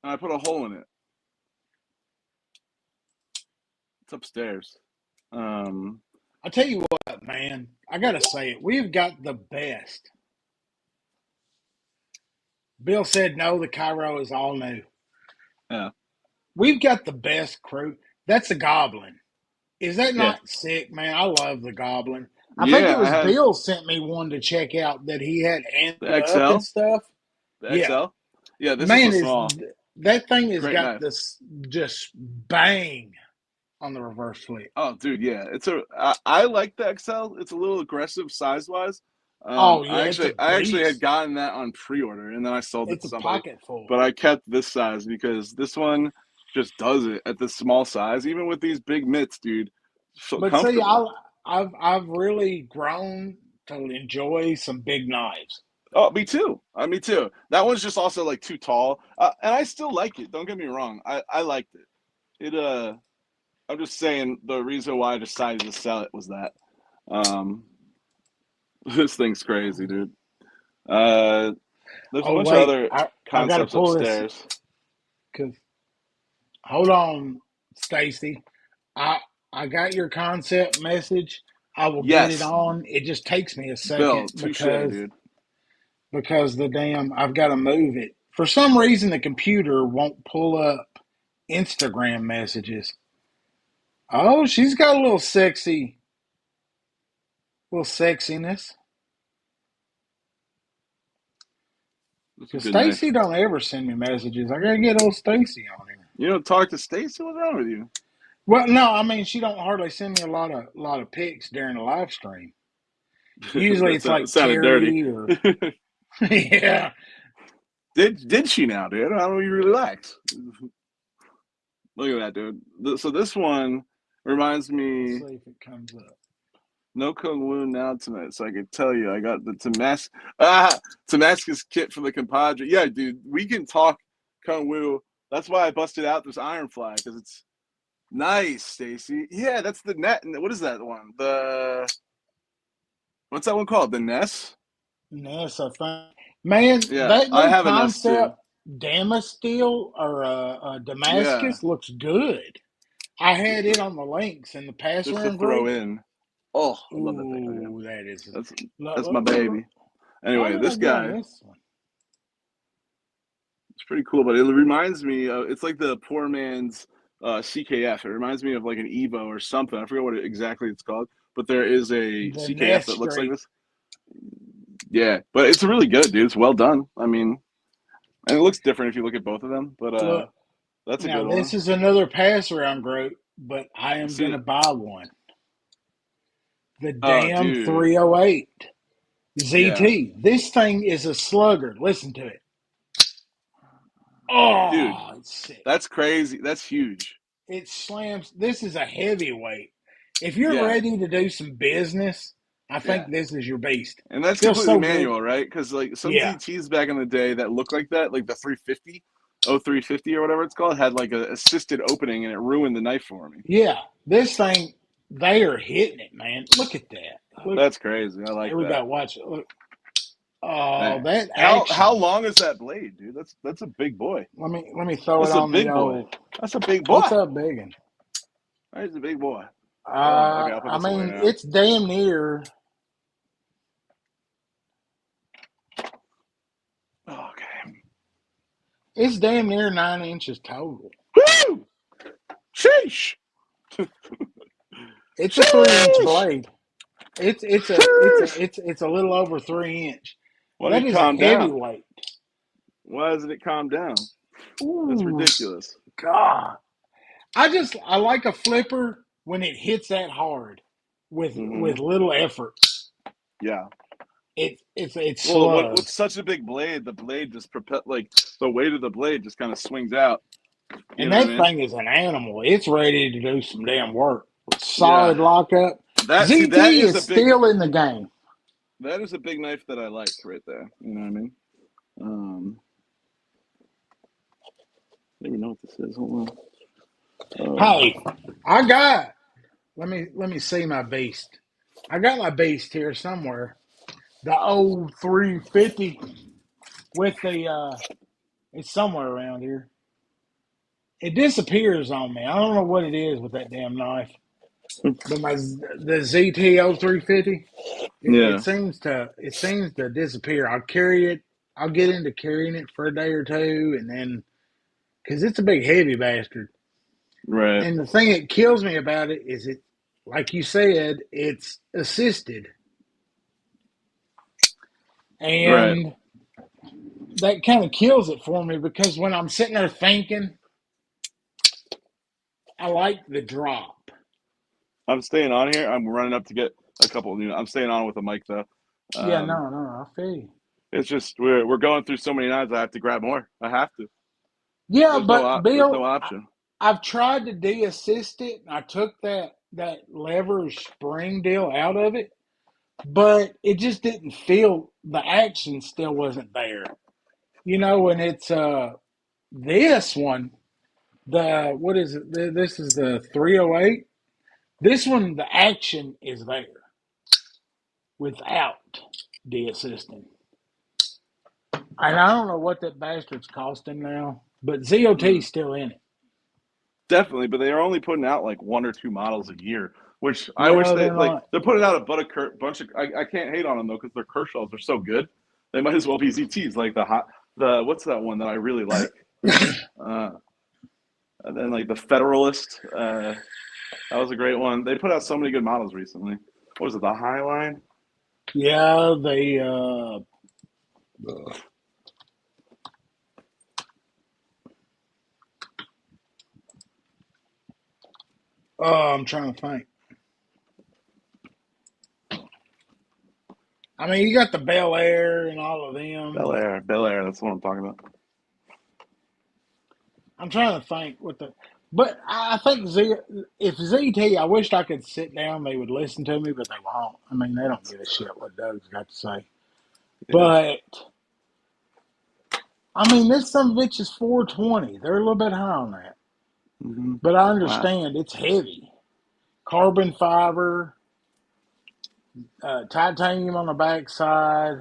And I put a hole in it. It's upstairs. Um, I tell you what, man. I got to say it. We've got the best. Bill said no. The Cairo is all new. yeah, We've got the best crew. That's a Goblin. Is that yeah, not sick, man? I love the Goblin. I think yeah. it I was had Bill sent me one to check out that he had the amped up and XL, stuff. the Yeah, XL. Yeah, this is the man, is small. that thing has Great got knife. this just bang on the reverse flip. Oh, dude, yeah. I like the XL. It's a little aggressive size wise. Oh yeah, it's a I actually had beast. gotten that on pre-order and then I sold it It's to a somebody. pocket full. But I kept this size because this one just does it at this small size, even with these big mitts, dude. So But see, comfortable. I've really grown to enjoy some big knives. Oh, me too. Me too. That one's just also like too tall, and I still like it. Don't get me wrong. I liked it. It I'm just saying the reason why I decided to sell it was that. Um, this thing's crazy, dude. Uh, there's a Oh bunch of wait, other I got to concepts pull this upstairs. because hold on, Stacy. I I got your concept message. I will get it Yes, on. It just takes me a Bill, second touche, dude. because the damn I've got to move it. For some reason the computer won't pull up Instagram messages. Oh, she's got a little sexiness. It's a Cause good knife. Stacy don't ever send me messages. I gotta get old Stacy on here. You don't talk to Stacy? What's wrong with you? Well, no, I mean she don't hardly send me a lot of pics during the live stream. Usually it's That like sounded dirty. Terry or yeah. Did she now, dude? How do you relax? Look at that, dude. So this one reminds Let's me see if it comes up. no Kung Wu now tonight, so I can tell you I got the Damascus kit for the compadre. Yeah, dude, we can talk Kung Wu. That's why I busted out this Iron Fly because it's nice, Stacy. Yeah, that's the net. What is that one? The what's that one called? The Ness. Yes, I think. Man, Yeah, that I new have a Ness too. concept Damasteel or Yeah, Damascus looks good. I had it on the links in the pass just to around throw group. in. Oh, I love that thing. Okay. Ooh, that is. That's Look, that's my look, look, look. baby. How Anyway, did I this get on guy, this one? it's pretty cool, but it reminds me of it's like the poor man's CKF. It reminds me of like an Evo or something. I forget what exactly it's called, but there is a The CKF Nest that looks like Street. this. Yeah, but it's really good, dude. It's well done. I mean, and it looks different if you look at both of them, but Look, that's a now good this one. is another pass around group, but I I am see going to it. buy one. The Oh, damn dude. 308 Yeah, ZT. This thing is a slugger. Listen to it. dude. Oh, it's sick. That's crazy. That's huge. It slams. This is a heavyweight. If you're Yeah, ready to do some business, I yeah. think this is your beast. And that's Feels completely so good. manual, right? Because like some Yeah, ZTs back in the day that look like that, like the 350, 0350 or whatever it's called, had like a assisted opening and it ruined the knife for me. yeah. This thing, they are hitting it, man. Look at that. Look. That's crazy. I like Here we that. go. Watch it. Look. Oh, Man, that how action. long is that blade, dude? That's a big boy. Let me throw it That's a on the big boy. old. That's a big boy. What's up, Biggin? That's a big boy. Oh, okay. I'll put I this away mean, now. it's damn near. Okay. It's damn near 9 inches total. Woo! Sheesh! It's a 3 inch Sheesh! blade. Sheesh! It's a little over 3 inch. Why don't That you is a calm down? heavyweight. Why doesn't it calm down? That's Ooh, ridiculous. God. I like a flipper when it hits that hard with Hmm. little effort. Yeah. It's Well, with slugs. such a big blade, the blade just propel like the weight of the blade just kind of swings out. You And know what I that mean? thing is an animal. It's ready to do some damn work. Yeah. Solid lockup. That ZT is a is big still in the game. that is a big knife that I like right there. You know what I mean? Um, I don't even know what this is. Hold on. Hey, I got. Let me see my beast. I got my beast here somewhere. The old 350 with the it's somewhere around here. It disappears on me. I don't know what it is with that damn knife. But the ZTO 350, Yeah, it seems to disappear. I'll carry it. I'll get into carrying it for a day or two, and then because it's a big heavy bastard. right, And the thing that kills me about it is it, like you said, it's assisted, right. and that kind of kills it for me because when I'm sitting there thinking, I like the drop. I'm staying on here. I'm running up to get a couple of new. I'm staying on with the mic though. Yeah, Um, no, I feel you. it's just we're going through so many knives. I have to grab more. I have to. Yeah, but There's no Bill, option. I've tried to de-assist it. I took that lever spring deal out of it, but it just didn't feel the action still wasn't there. And it's this one, the what is it? This is the 308. This one, the action is there without de-assisting. And I don't know what that bastard's costing now, but Mm. ZOT's still in it. Definitely, but they are only putting out like one or two models a year, which I wish Yeah, they they're like. not. They're putting out a bunch of. I can't hate on them though because their Kershaws are so good. They might as well be ZTs. Like the what's that one that I really like? Uh, and then like the Federalist. That was a great one. They put out so many good models recently. What was it? The Highline. Yeah, they. Oh, I'm trying to think. I mean, you got the Bel Air and all of them, Bel but Air. Bel Air. That's what I'm talking about. I'm trying to think what the. But I think if ZT, I wished I could sit down. They would listen to me, but they won't. I mean, they don't give a shit what Doug's got to say. Yeah. But I mean, this some bitch is 420. They're a little bit high on that, Mm-hmm. but I Wow. understand it's heavy. Carbon fiber, titanium on the backside,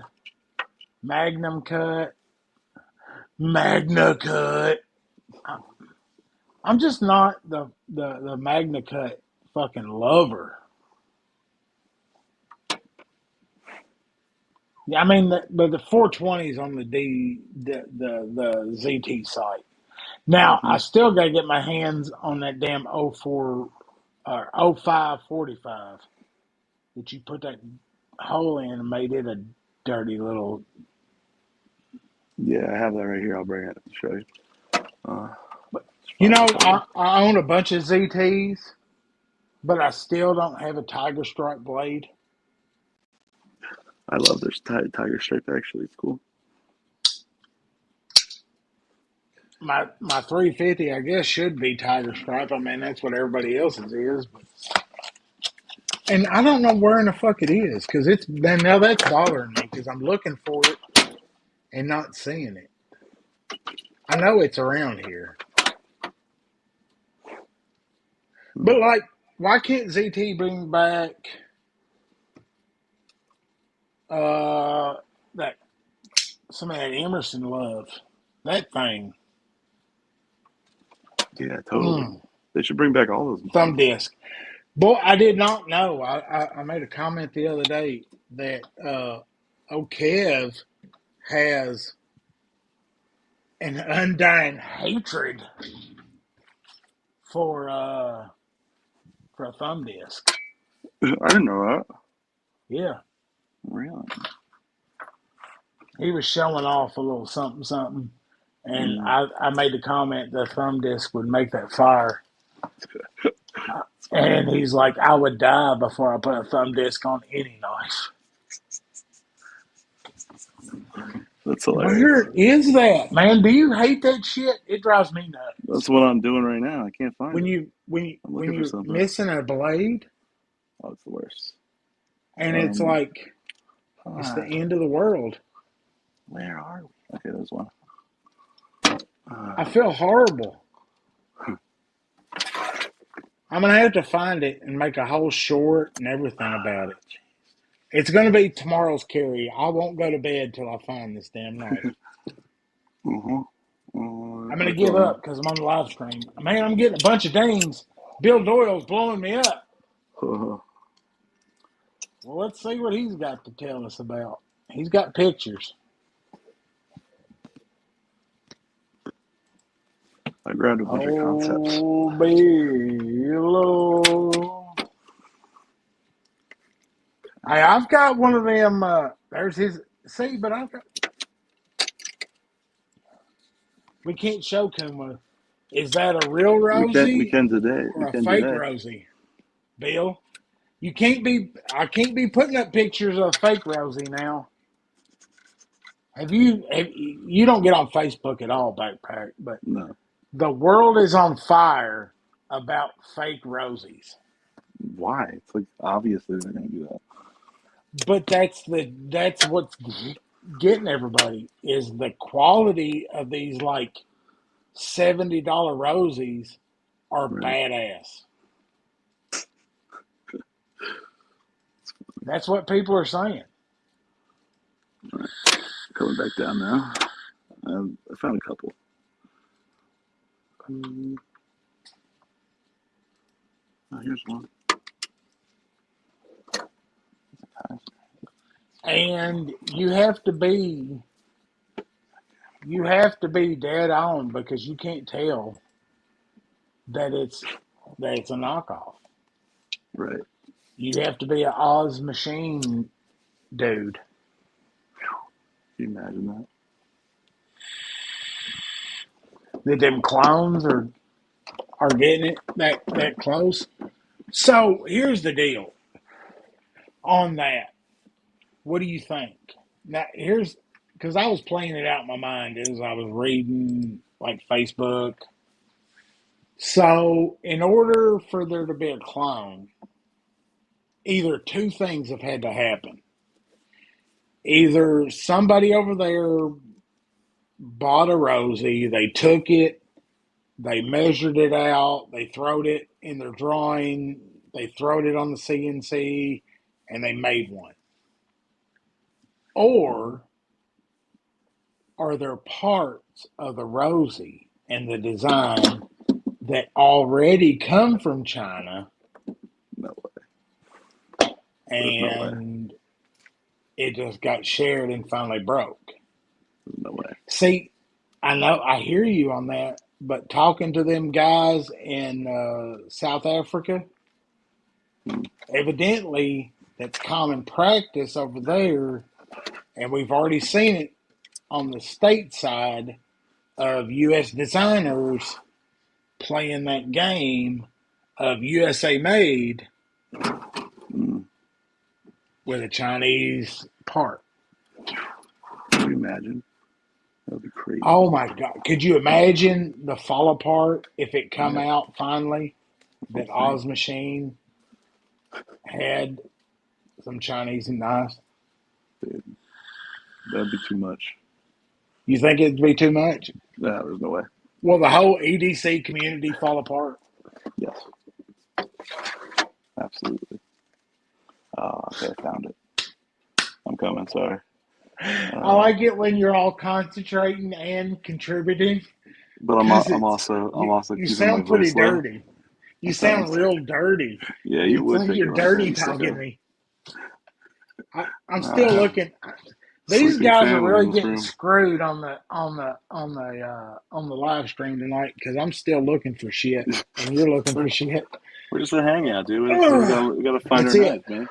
Magnum cut, Magna cut. I'm just not the Magna cut fucking lover. Yeah, I mean, but the 420s on the ZT site. Now, Mm-hmm. I still got to get my hands on that damn 04 or 0545 that you put that hole in and made it a dirty little. Yeah, I have that right here. I'll bring it to show you. Uh, But it's probably cover. I own a bunch of ZTs, but I still don't have a Tiger Stripe blade. I love this tiger stripe. Actually, it's cool. My 350, I guess, should be Tiger Stripe. I mean, that's what everybody else's is. And I don't know where in the fuck it is because it's now that's bothering me because I'm looking for it and not seeing it. I know it's around here, Hmm. but like, why can't ZT bring back uh that some of that Emerson love? That thing, Yeah, totally. mm, They should bring back all those thumb models. disc. Boy, I did not know. I made a comment the other day that O'Kev has an undying hatred for uh for a thumb disc. I didn't know that. Yeah, Really? he was showing off a little something something, and Mm. I made the comment the thumb disc would make that fire, It's funny. and he's like, I would die before I put a thumb disc on any knife. That's hilarious. Where is that, man? Do you hate that shit? It drives me nuts. That's what I'm doing right now. I can't find When it. you when you, I'm when looking for you're something. missing a blade, Oh, it's the worst. and it's Um, like It's the end of the world. Where are we? Okay, there's one. I feel horrible. I'm going to have to find it and make a whole short and everything about it. It's going to be tomorrow's carry. I won't go to bed till I find this damn knife. I'm going to give up because I'm on the live stream. Man, I'm getting a bunch of dings. Bill Doyle's blowing me up. Well, let's see what he's got to tell us about. He's got pictures. I grabbed a bunch of concepts. Oh, Bill. Hey, I've got one of them. There's his. See, but I've got. We can't show Kuma. Is that a real Rosie? We can today. Or a fake Rosie? Bill, you can't be. I can't be putting up pictures of fake Rosie now. You don't get on Facebook at all, Backpack, but no. The world is on fire about fake Rosies. Why? It's like obviously they're going to do that. But that's what's getting everybody is the quality of these like $70 Rosies are badass. That's what people are saying. All right. Coming back down now. I found a couple. Oh, here's one. And you have to be dead on because you can't tell that it's a knockoff. Right. You have to be an Oz Machine dude. Can you imagine that? That them clones are getting it that close. So here's the deal on that. What do you think? Now because I was playing it out in my mind as I was reading like Facebook. So in order for there to be a clone, either two things have had to happen. Either somebody over there bought a Rosie, they took it, they measured it out, they throwed it in their drawing, they throwed it on the CNC, and they made one. Or are there parts of the Rosie and the design that already come from China? No way. And it just got shared and finally broke. No way. See, I know, I hear you on that, but talking to them guys in South Africa, evidently that's common practice over there, and we've already seen it on the state side of U.S. designers playing that game of USA made with a Chinese part. Can you imagine? That would be crazy. Oh my God. Could you imagine the fall apart if it come out finally that Oz Machine had some Chinese knives? Dude, that'd be too much. You think it'd be too much? No, there's no way. Will the whole EDC community fall apart? Yes. Absolutely. Okay, I found it. I'm coming, sorry. I like it when you're all concentrating and contributing. But I'm also you sound pretty dirty. You sound real dirty. Yeah, you would. It's like you're dirty talking me. I'm still looking. These guys are really getting screwed on the live stream tonight because I'm still looking for shit and you're looking for shit. We're just a hangout, dude. We gotta find our knife, man.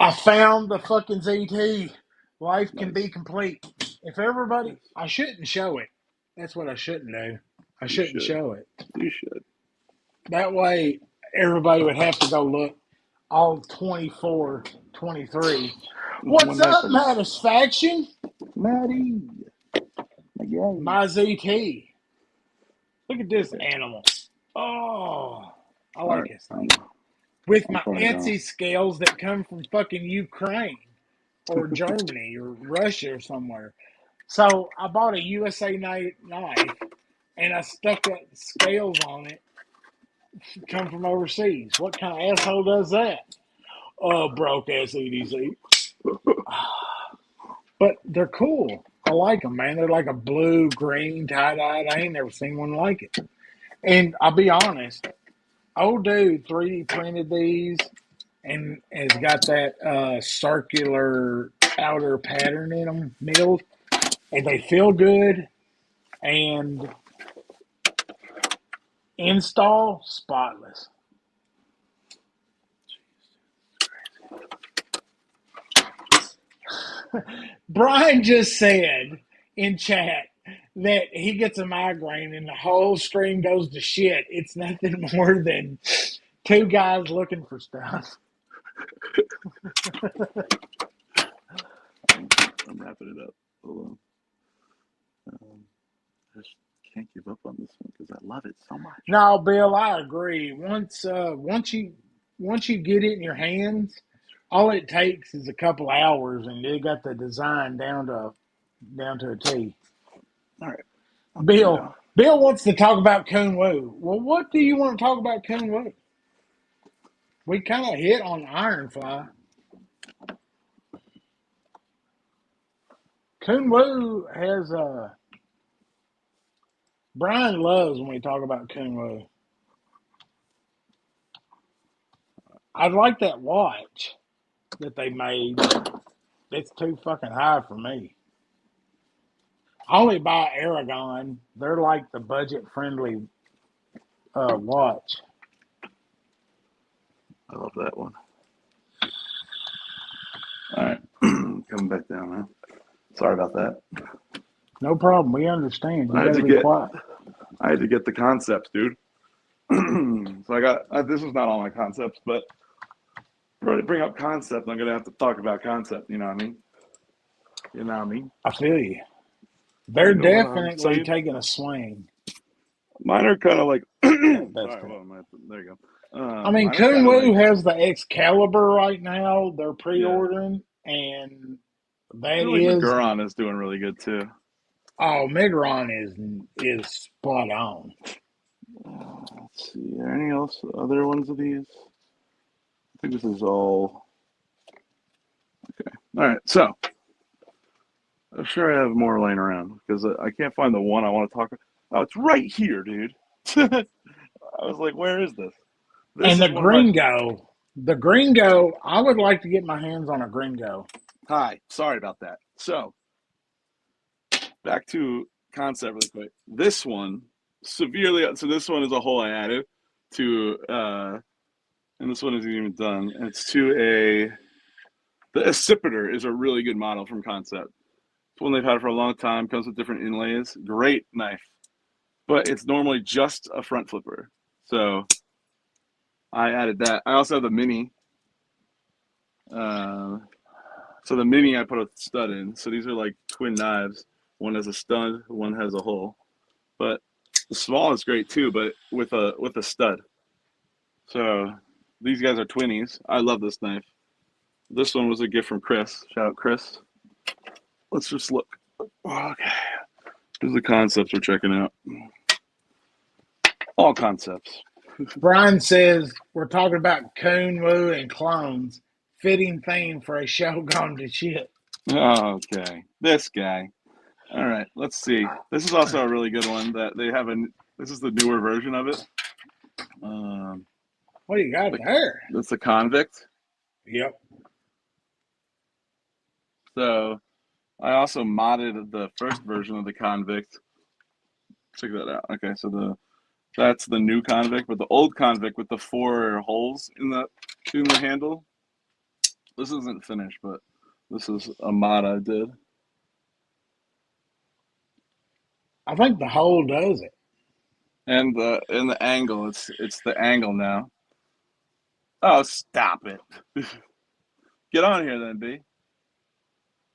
I found the fucking ZT. Life can be complete. If everybody, I shouldn't show it. That's what I shouldn't do. I shouldn't show it. You should. That way, everybody would have to go look all 24, 23. What's up, Mattisfaction? Maddie. My ZT. Look at this animal. Oh, I like this thing. With my Etsy scales that come from fucking Ukraine. or Germany or Russia or somewhere. So I bought a USA knife and I stuck that scales on it. Come from overseas. What kind of asshole does that? Oh, broke ass EDC. But they're cool. I like them, man. They're like a blue, green, tie dyed. I ain't never seen one like it. And I'll be honest, old dude 3D printed these and has got that circular outer pattern in them milled, and they feel good and install spotless. Brian just said in chat that he gets a migraine and the whole stream goes to shit. It's nothing more than two guys looking for stuff. I'm wrapping it up. Hold on. I just can't give up on this one because I love it so much. No, Bill, I agree. Once you get it in your hands, all it takes is a couple hours, and you got the design down to a T. All right. Bill wants to talk about Kunwu. Well, what do you want to talk about Kunwu? We kind of hit on Ironfly. Kunwu has a. Brian loves when we talk about Kunwu. I like that watch that they made. It's too fucking high for me. I only buy Aragon. They're like the budget friendly watch. I love that one. All right. Coming back down, man. Sorry about that. No problem. We understand. You gotta be quiet. I had to get the concepts, dude. So I got, this is not all my concepts, but to bring up concept, I'm going to have to talk about concept. You know what I mean? You know what I mean? I feel you. They're You know what I'm definitely saying? taking a swing. Mine are kind of like, That's sorry, cool. well, there you go. I mean, Mine are kind of Kunwu like, has the Excalibur right now. They're yeah. pre-ordering, and I that feel like is Maguiron is doing really good too. Migron is spot on. Let's see. Are there any other ones of these? I think this is all. Okay. All right. So I'm sure I have more laying around because I can't find the one I want to talk about. Oh, it's right here, dude. I was like, where is this? This And is one of my. the Gringo, I would like to get my hands on a Gringo. Hi. Sorry about that. So back to concept really quick. This one severely. So this one is a hole I added to, and this one isn't even done. And it's to the Accipiter is a really good model from Concept. It's one they've had for a long time. Comes with different inlays. Great knife, but it's normally just a front flipper. So I added that. I also have the mini. So the mini I put a stud in. So these are like twin knives. One has a stud, one has a hole. But the small is great too, but with a stud. So these guys are twinnies. I love this knife. This one was a gift from Chris. Shout out Chris. Let's just look. Okay. Here's the concepts we're checking out. All concepts. Brian says we're talking about Kunwu and clones. Fitting theme for a show gone to shit. Okay. This guy. All right. Let's see. This is also a really good one that they have this is the newer version of it. What do you got there? That's the Convict. Yep. So I also modded the first version of the Convict. Check that out. Okay, so that's the new Convict, but the old Convict with the 4 holes in the handle. This isn't finished, but this is a mod I did. I think the hole does it. And the angle, it's the angle now. Oh, stop it! Get on here then, B.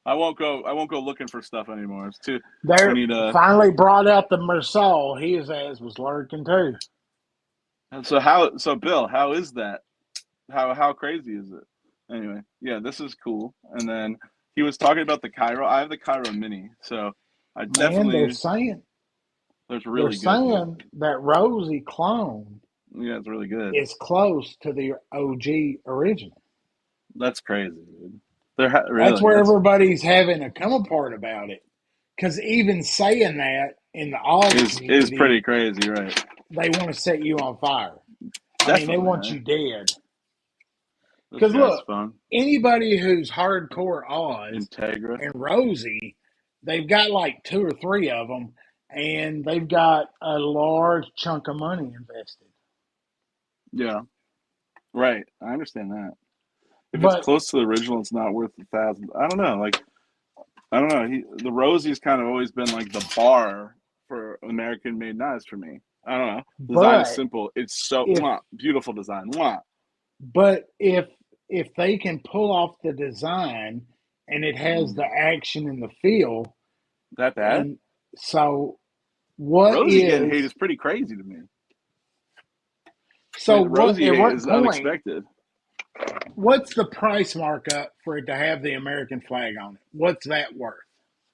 I won't go looking for stuff anymore. It's too. They We need finally brought out the Mersal. His ass was lurking too. So Bill, how is that? How crazy is it? Anyway, yeah, this is cool. And then he was talking about the Cairo. I have the Cairo Mini, so I Man, definitely that's they're really good, dude. saying that Rosie clone Yeah, it's really good. is close to the OG original. That's crazy, dude. That's Really where that's everybody's having a come apart about it. Because even saying that in the AUG is community, pretty crazy, right? they want to set you on fire. I mean, they Definitely, want man. you dead. Those Because guys look, fun. anybody who's hardcore Oz Integra. and Rosie, they've got like two or three of them, and they've got a large chunk of money invested. Yeah. Right. I understand that. If it's But close to the original, it's not worth 1,000. I don't know. Like I don't know. The Rosie's kind of always been like the bar for American made knives for me. I don't know. Design is but simple. It's so if beautiful design. Mwah. but if they can pull off the design and it has the Mm. action and the feel, That bad? and so what Rosie getting hate is is pretty crazy to me. so Like the what Rosie at hate what is point unexpected. what's the price markup for it to have the American flag on it? What's that worth?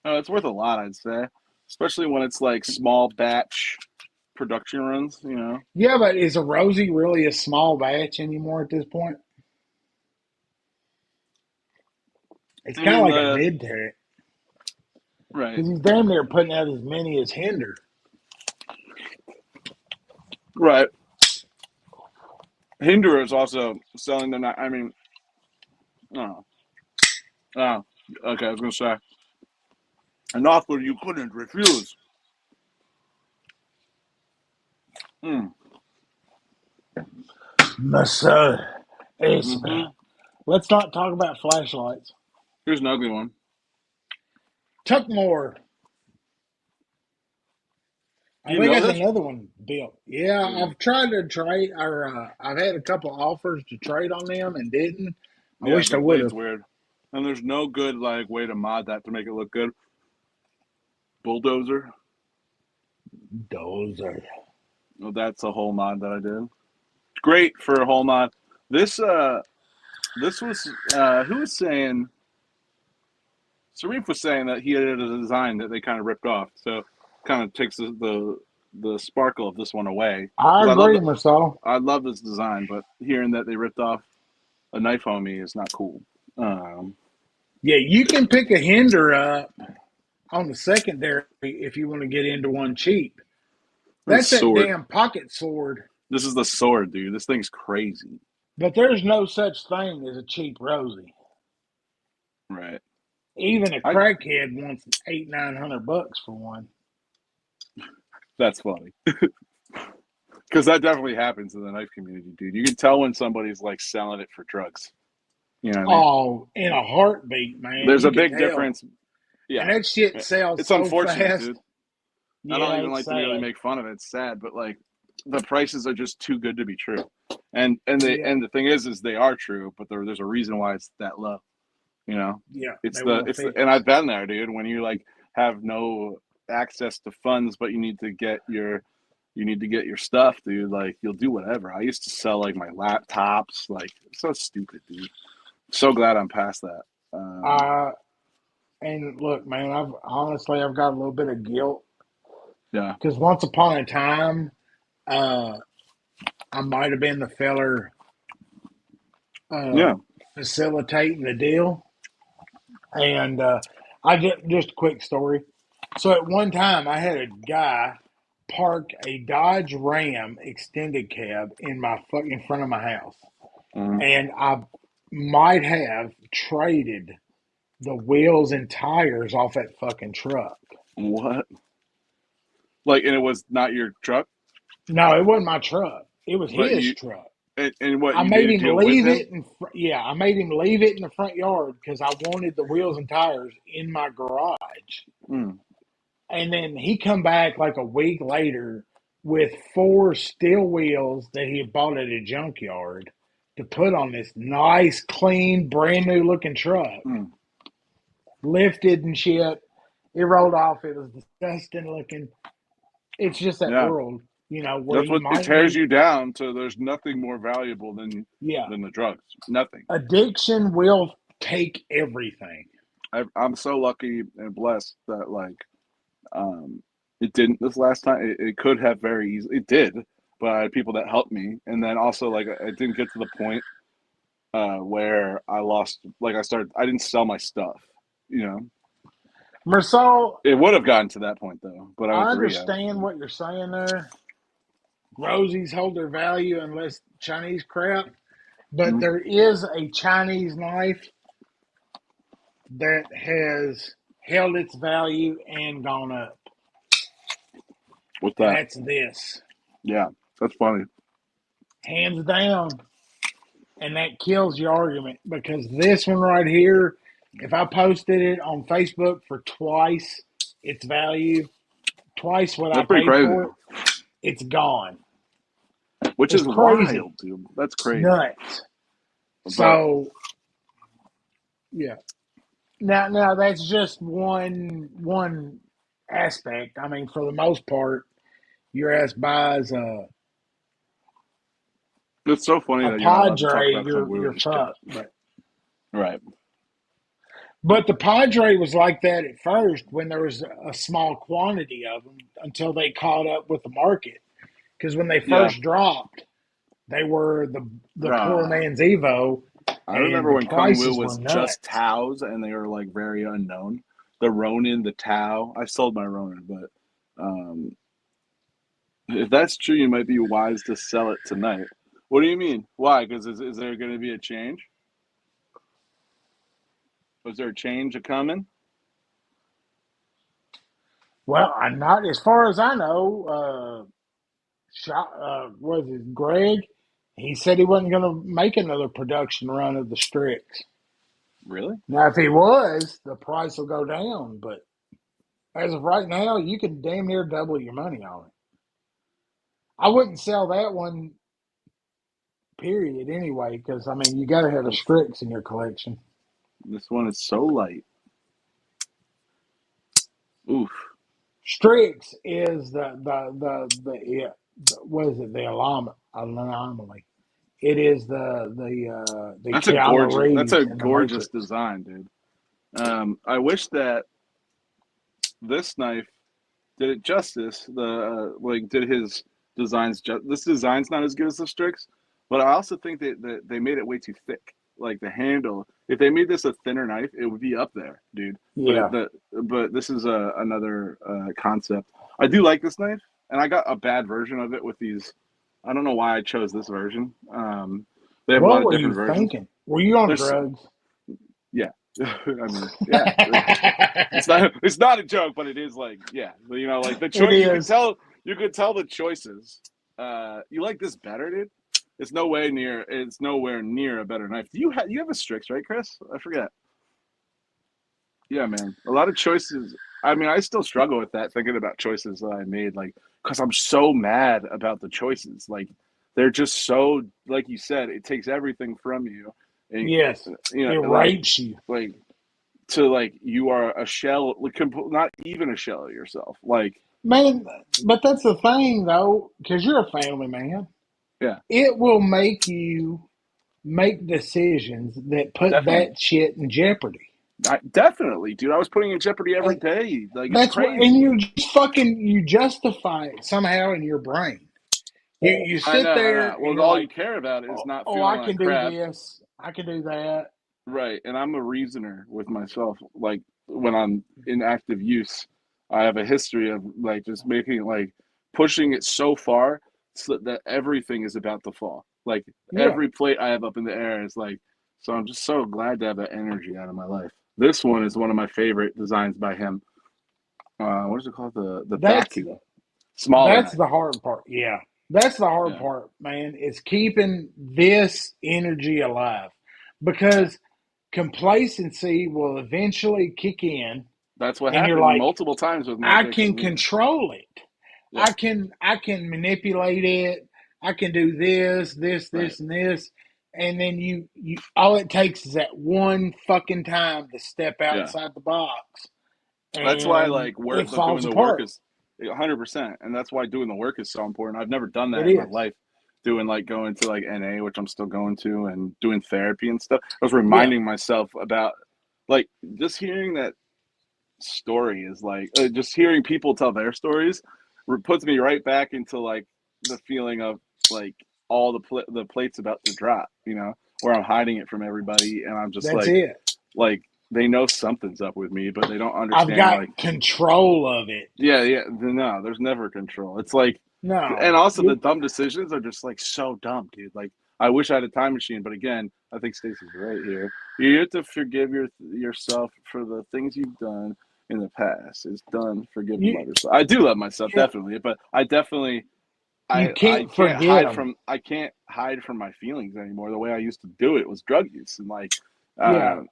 It's worth a lot, I'd say, especially when it's like small batch production runs. You know, Yeah, but is a Rosie really a small batch anymore at this point? It's I kind of mean like a the mid tier right, because he's damn near putting out as many as Hinder. right. Hinder is also selling them. I mean, oh, oh, okay. I was gonna say an offer you couldn't refuse. Mm. Monsieur Mm-hmm. Isabel. Let's not talk about flashlights. Here's an ugly one. Tuckmore. I You think know that's this? another one built. Yeah, Mm. I've tried to trade, or I've had a couple offers to trade on them and didn't. I Yeah, wished the I would blade's have. weird, and there's no good like way to mod that to make it look good. Bulldozer. Dozer. Well, that's a whole mod that I did. Great for a whole mod. This was who was saying Sarif was saying that he had a design that they kind of ripped off. So kind of takes the sparkle of this one away. I Because agree, Marcel. I love this design, but hearing that they ripped off a knife homie is not cool. Um, Yeah, you can pick a Hinder up on the secondary if you want to get into one cheap. this That's that sword. damn pocket sword. This is the sword, dude. This thing's crazy. But there's no such thing as a cheap Rosie. Right. Even a I crackhead wants 800-900 bucks for one. That's funny. Because that definitely happens in the knife community, dude. You can tell when somebody's like selling it for drugs. You know what I mean? Oh, in a heartbeat, man. There's You a can big tell. difference. And Yeah. that shit sells It's so unfortunate, fast. dude. I don't Yeah, even it's like to really sad. make fun of it. It's sad, but like the prices are just too good to be true. Yeah, And the thing is they are true, but there's a reason why it's that low. You know, yeah. They the want to it's the, and fix. I've been there, dude. When you like have no access to funds, but you need to get your stuff, dude. Like you'll do whatever. I used to sell like my laptops, like so stupid, dude. So glad I'm past that. Um, Uh, and look, man, I've got a little bit of guilt yeah, because once upon a time, uh, I might have been the feller uh, yeah. facilitating the deal. And I just a quick story. So at one time, I had a guy park a Dodge Ram extended cab in front of my house, Mhm. and I might have traded the wheels and tires off that fucking truck. What? Like, and it was not your truck, No, it wasn't my truck. It was but his truck. and what I you made made a him deal with leave him? it yeah, I made him leave it in the front yard because I wanted the wheels and tires in my garage. Mm. And then he come back like a week later with four steel wheels that he had bought at a junkyard to put on this nice, clean, brand new looking truck. Mm. Lifted and shit. It rolled off. It was disgusting looking. It's just that Yeah, world, where that's you what it might tears need, you down. To there's nothing more valuable yeah. than the drugs. Nothing. Addiction will take everything. I'm so lucky and blessed that like it didn't this last time. It could have very easily. It did, but I had people that helped me, and then also like I didn't get to the point where I lost. Like I didn't sell my stuff. You know, Marcel, it would have gotten to that point though, but I went I to rehab. understand what you're saying there. Rosies hold their value unless Chinese crap, but Mhm. there is a Chinese knife that has held its value and gone up, What's and that? that's this, Yeah, that's funny. hands down. And that kills your argument because this one right here, if I posted it on Facebook for twice its value, twice what I That's pretty paid crazy, for it, it's gone. which It's is crazy, wild, dude. That's crazy. nuts. But So yeah. Now that's just one aspect. I mean, for the most part, your ass buys it's so funny a that you're not allowed to talk Padre, about Kung you're Fu. Just kidding. fucked. Right. But the Padre was like that at first when there was a small quantity of them until they caught up with the market. Because when they Yeah. first dropped, they were the poor Uh, man's Evo, I and remember the when Kung Wu prices were was just nuts. Taos and they were like very unknown. The Ronin, the Tao. I sold my Ronin, but if that's true, you might be wise to sell it tonight. What do you mean? Why? Because is there going to be a change? Was there a change a coming? Well, I'm not as far as I know. Was it Greg? He said he wasn't going to make another production run of the Strix. Really? Now, if he was, the price will go down. But as of right now, you can damn near double your money on it. I wouldn't sell that one, period, anyway, because I mean, you got to have a Oof. Strix in your collection. This one is so light. Oof. Strix is the what is it? The anomaly. It is the Keanu That's Reeves a in the gorgeous Matrix. design, dude. I wish that this knife did it justice. The like did his designs. This design's not as good as the Strix, but I also think that they made it way too thick. Like the handle, if they made this a thinner knife, it would be up there, dude. But Yeah. this is another concept. I do like this knife, and I got a bad version of it with these. I don't know why I chose this version. They have a lot What of were you different versions. thinking? Were you on There's drugs? yeah, I mean yeah. It's not a joke, but it is like yeah, you know, like the It choice is. you could tell the choices. You like this better, dude? It's nowhere near a better knife. You have a Strix, right, Chris? I forget. Yeah, man. A lot of choices. I mean, I still struggle with that thinking about choices that I made, like because I'm so mad about the choices. Like they're just so, like you said, it takes everything from you, and Yes. you It know, rapes you. like to like you are a shell, like, not even a shell of yourself. Like, Man, but that's the thing, though, because you're a family man. yeah, It will make you make decisions that put definitely, that shit in jeopardy. definitely, dude. I was putting in jeopardy every And day. Like, it's that's what, and crazy. you just fucking, you justify it somehow in your brain. You sit I there know. and Well, you're all you like, care about is oh, not oh, feeling I like can do crap. this, I can do that. Right. And I'm a reasoner with myself. Like when I'm in active use, I have a history of like just making like pushing it so far so that everything is about to fall. Like Yeah. every plate I have up in the air is like, so I'm just so glad to have that energy out of my life. This one is one of my favorite designs by him. What is it called? The That's Baku. Smaller that's knife. the hard part. Yeah. That's the hard Yeah. part, man, is keeping this energy alive Yeah. because complacency will eventually kick in That's what and you're happened like, multiple times with me I can fixing these. control it. Yeah. I can manipulate it. I can do Right. this, and this. And then you all it takes is that one fucking time to step Yeah. outside the box That's why and like work it doing falls the work apart. is 100%, and that's why doing the work is so important. I've never done It that in my is. life. Doing like going to like NA, which I'm still going to, and doing therapy and stuff. I was Yeah. reminding myself about. like just hearing that story is like just hearing people tell their stories puts me right back into like the feeling of like all the plates about to drop, where I'm hiding it from everybody, and I'm just That's it. like they know something's up with me, but they don't I've understand got like control of it. yeah, no, there's never control. It's like, and No, also the you dumb decisions are just like so dumb, dude. Like I wish I had a time machine, but again, I think Stacey's right here. You have to forgive yourself for the things you've done in the past. It's done. Forgive and you love yourself. I do love myself yeah, definitely, but I definitely you I can't can't forget hide them. from my feelings anymore. The way I used to do it was drug use, and like Yeah, uh,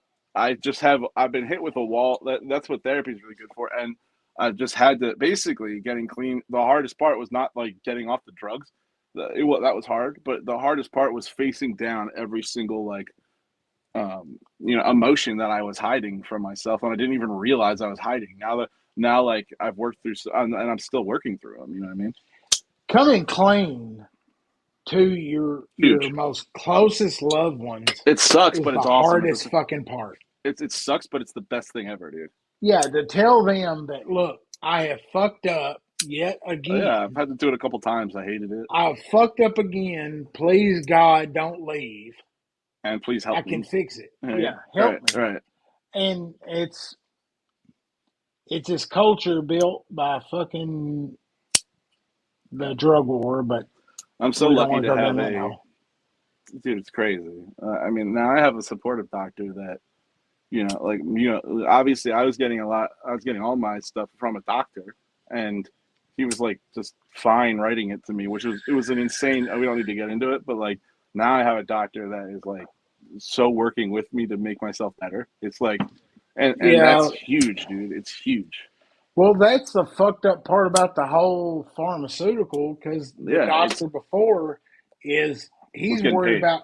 I've been hit with a wall. That's what therapy is really good for, and I just had to basically getting clean. The hardest part was not like getting off the drugs. That was hard, but the hardest part was facing down every single like emotion that I was hiding from myself, and I didn't even realize I was hiding. Now like I've worked through, and I'm still working through them. You know what I mean? coming clean to your Huge. most closest loved ones It sucks, is but the it's awesome. hardest fucking part. It sucks, but it's the best thing ever, dude. Yeah, to tell them that, look, I have fucked up yet Yeah, I've again. had to do it a couple times. I hated it, I've fucked up again. Please, God, don't leave. and please I help can me. fix it. Yeah, Yeah, right, help me. right. And it's this culture built by fucking the drug war, but I'm so we don't lucky want to to go down have that a hole. dude. It's crazy. I mean, now I have a supportive doctor that obviously I was getting a lot. I was getting all my stuff from a doctor, and he was like just fine writing it to me, which was it was an insane. We don't need to get into it, but like now I have a doctor that is like so working with me to make myself better. It's like, and that's Yeah, huge, dude. It's huge. well, that's the fucked up part about the whole pharmaceutical because the Yeah, it's doctor before was he's getting worried paid. about,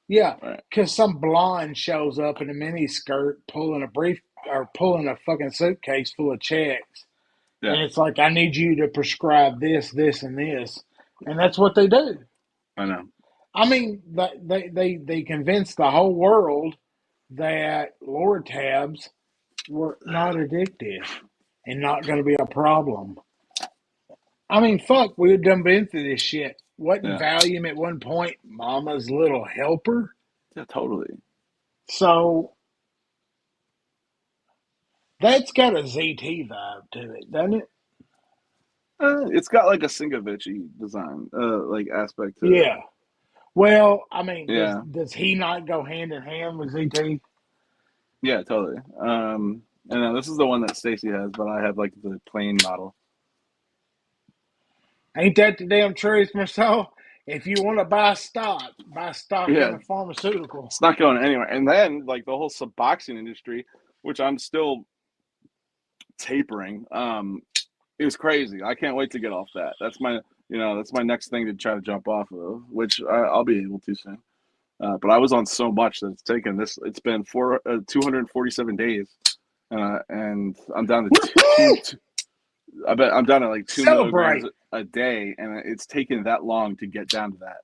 yeah, Right. because some blonde shows up in a mini skirt pulling a brief or pulling a fucking suitcase full of checks. Yeah, And it's like, I need you to prescribe this, this, and this. And that's what they do. I know. I mean, they convinced the whole world that Lortabs were not addictive and not going to be a problem. I mean, fuck, we've done been through this shit. Wasn't Yeah, Valium at one point Mama's little helper? yeah, totally. So that's got a ZT vibe to it, doesn't it? It's got like a Singovich design, like aspect to it. Yeah. Well, I mean, Yeah, does he not go hand in hand with ZT? yeah, totally. And this is the one that Stacy has, but I have like the plain model. Ain't that the damn truth, Marcel? If you want to buy stock in Yeah, a pharmaceutical. it's not going anywhere. And then like the whole Suboxone industry, which I'm still tapering. It was crazy. I can't wait to get off that. That's my next thing to try to jump off of, which I'll be able to soon. But I was on so much that it's taken this. It's been 247 days, and I'm down to two. I bet I'm down to like 2 milligrams Celebrate. a day, and it's taken that long to get down to that.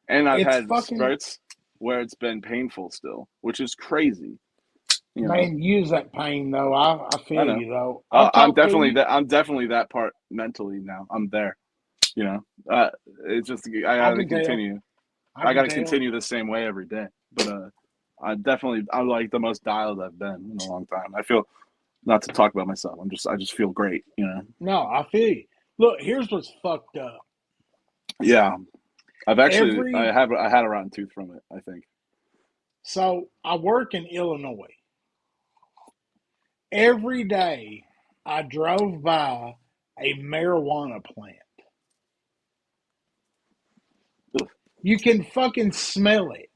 And I've It's had fucking, spurts where it's been painful still, which is crazy. You know, man, use that pain, though. I I feel know. you, though. I've I'm talked to definitely you. that. I'm definitely that part mentally now. I'm there. You know, it's just I I got to can tell. continue. I I got can to tell. continue the same way every day. But I'm like the most dialed I've been in a long time. I feel not to talk about myself. I just feel great. You know. No, I feel you. Look, here's what's fucked up. Yeah, Every I had a rotten tooth from it. I think. so I work in Illinois. Every day I drove by a marijuana plant. Ugh. You can fucking smell it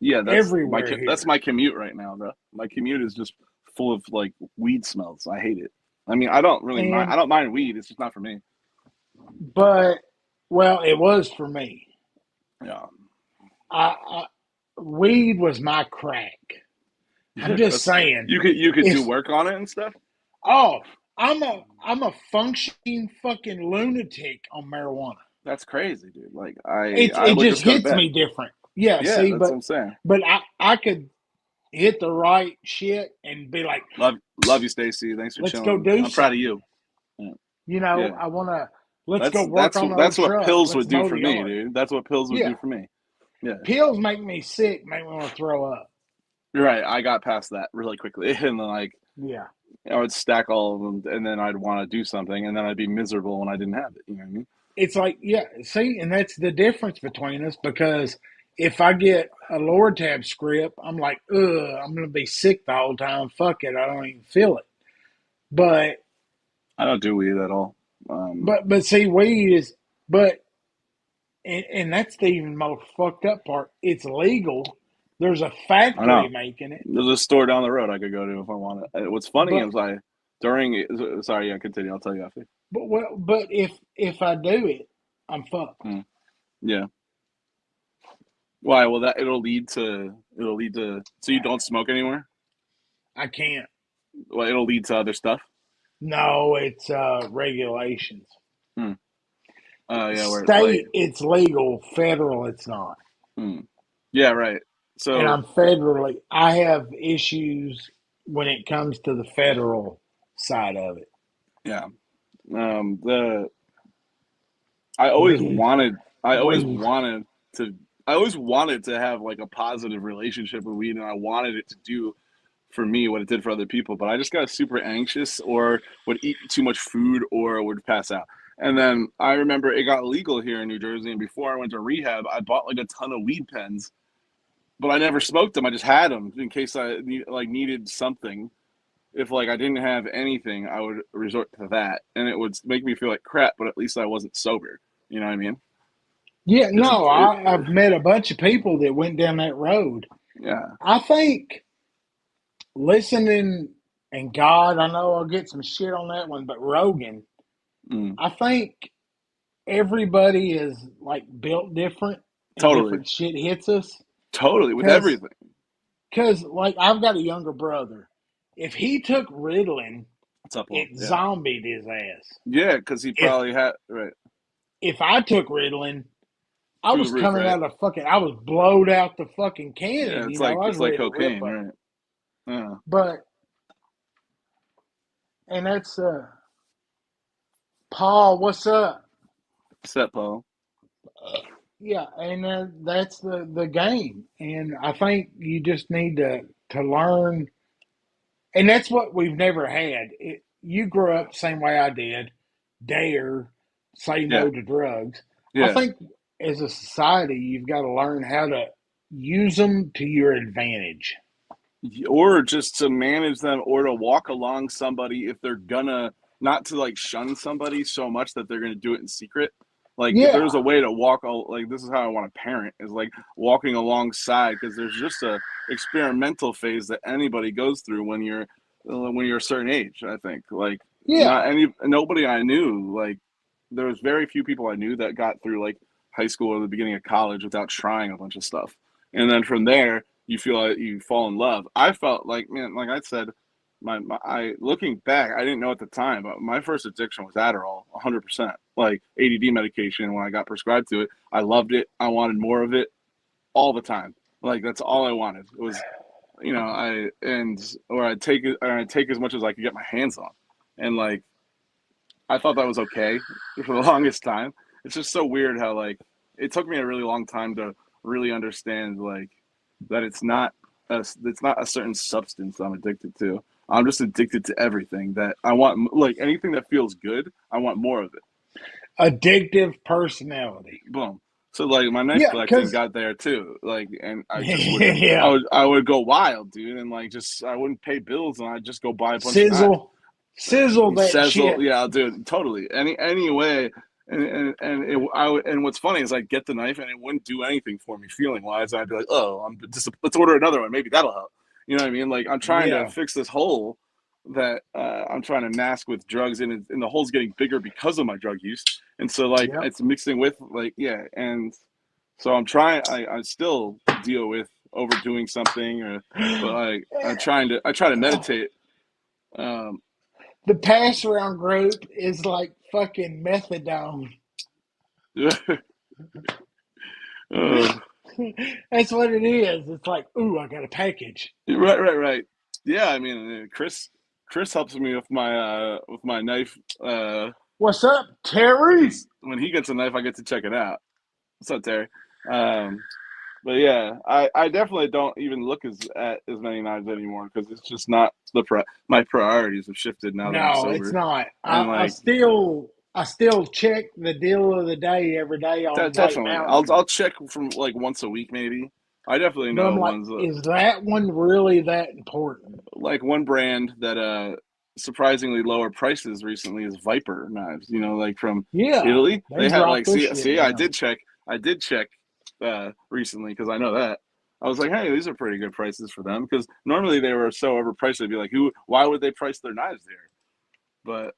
Yeah, everywhere that's here. my commute right now, bro. My commute is just full of like weed smells. I hate it. I mean, I don't really mind. I And don't mind weed. It's just not for me. but well, it was for me. Yeah, I weed was my crack. I'm just that's saying. you could do It's work on it and stuff. oh, I'm a functioning fucking lunatic on marijuana. That's crazy, dude. Like It I it would just just go to hits bed. me different. Yeah, Yeah, see, that's what I'm saying. but I could. hit the right shit and be like, Love you, Stacy. Thanks for let's go chilling. do I'm proud of something. you. Yeah. You know, Yeah. I want to, let's go That's work that's on the old that's what truck. pills Let's would do mow for the me, yard. dude. That's what pills would do Yeah. for me. Yeah. Pills make me sick, make me want to throw up. You're right. I got past that really quickly. And then like Yeah. I would stack all of them and then I'd want to do something and then I'd be miserable when I didn't have it. You know what I mean? It's like, yeah, see, and that's the difference between us because if I get a lower tab script, I'm like, ugh, I'm going to be sick the whole time. Fuck it. I don't even feel it. But, I don't do weed at all. but see, weed is, but, and that's the even most fucked up part. It's legal. There's a I factory know. making it. There's a store down the road I could go to if I want it. What's funny But, is sorry, yeah, continue. I'll tell you after. but if I do it, I'm fucked. Mm, yeah. Why? Well, that it'll lead to so you don't smoke anymore. I can't. Well, it'll lead to other stuff. No, it's regulations. Hmm. Yeah, where it's like, State, it's legal. Federal, it's not. hmm. Yeah, right. And So I'm federally, I have issues when it comes to the federal side of it. yeah, the I always Weed, wanted, I always weed. wanted to, I always wanted to have like a positive relationship with weed, and I wanted it to do for me what it did for other people. But I just got super anxious, or would eat too much food, or would pass out. And then I remember it got legal here in New Jersey, and before I went to rehab, I bought like a ton of weed pens, but I never smoked them. I just had them in case needed something. If like I didn't have anything, I would resort to that, and it would make me feel like crap. But at least I wasn't sober. You know what I mean? Yeah, It's no, it, I've met a bunch of people that went down that road. yeah. I think listening, and God, I know I'll get some shit on that one, but Rogan, Mm, I think everybody is like built different and totally, different shit hits us. totally with Cause, everything. cause like I've got a younger brother. If he took Ritalin, What's up, Lil? it Yeah, zombied his ass. yeah, because he If probably had right if I took Ritalin, I through the was roof, coming right? out of fucking, I was blowed out the fucking Yeah, cannon. I was it's like ready to rip cocaine, up. right? Yeah. But and that's Paul. What's up? Set, Paul. Yeah, and that's the game. And I think you just need to learn, and that's what we've never had. You grew up the same way I did. Dare say Yeah, no to drugs. I yeah. think as a society, you've got to learn how to use them to your advantage. Or just to manage them, or to walk along somebody if they're gonna not to like shun somebody so much that they're gonna do it in secret. Like if Yeah, there's a way to like this is how I want to parent is like walking alongside, because there's just a experimental phase that anybody goes through when you're a certain age. I think like yeah, not any nobody I knew, like there was very few people I knew that got through like high school or the beginning of college without trying a bunch of stuff, and then from there you feel like you fall in love. I felt like, man, like I said, I looking back, I didn't know at the time, but my first addiction was Adderall, 100%. Like ADD medication. When I got prescribed to it, I loved it. I wanted more of it all the time. Like that's all I wanted. It was, I and or I'd take as much as I could get my hands on, and like I thought that was okay for the longest time. It's just so weird how like it took me a really long time to really understand like that it's not a certain substance I'm addicted to. I'm just addicted to everything that I want. Like anything that feels good, I want more of it. addictive personality. Boom. So like my knife Yeah, collecting because got there too. Like, and yeah, I would go wild, dude, and like just I wouldn't pay bills, and I'd just go buy a bunch of knives. sizzle, sizzle that Sezzle, shit. yeah, I'll do it totally. Any way, and what's funny is I get the knife and it wouldn't do anything for me feeling wise. I'd be like, oh, let's order another one. Maybe that'll help. You know what I mean? Like I'm trying to Yeah, fix this hole that I'm trying to mask with drugs, and the hole's getting bigger because of my drug use, and so like yep. it's mixing with like yeah, and so I'm trying. I still deal with overdoing something, or but like I try to meditate. Um, The pass around group is like fucking methadone. uh, That's what it is. It's like, ooh, I got a package. Right. Yeah, I mean, Chris helps me with my knife. What's up, Terry? Because when he gets a knife, I get to check it out. What's up, Terry? Um, but yeah, I definitely don't even look at as many knives anymore because it's just not my priorities have shifted now that I'm No, it's sober. not. And like I still check the deal of the day every day on White definitely, I'll Mountain. check from like once a week maybe. I definitely But I'm know like, ones is that one really that important? like one brand that surprisingly lower prices recently is Viper knives. You know, like from Yeah, Italy. they They had dropped like their shit see down. I did check recently because I know that. I was like, hey, these are pretty good prices for them because normally they were so overpriced. They'd be like, why would they price their knives there? But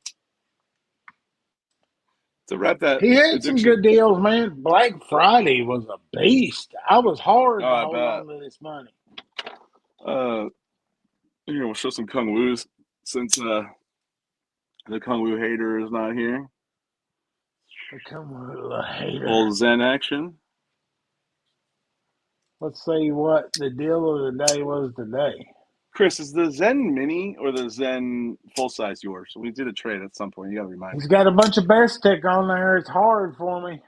to wrap that He had some addiction, good deals, man. Black Friday was a beast. I was hard oh, to I hold bet. on to this money. Uh, here we'll show some Kung Wu's since the Kung Wu hater is not here. Come on, little hater. Old Zen action. Let's see what the deal of the day was today. Chris, is the Zen Mini or the Zen full size yours? We did a trade at some point. You got to remind He's me. got a bunch of best tech on there. It's hard for me.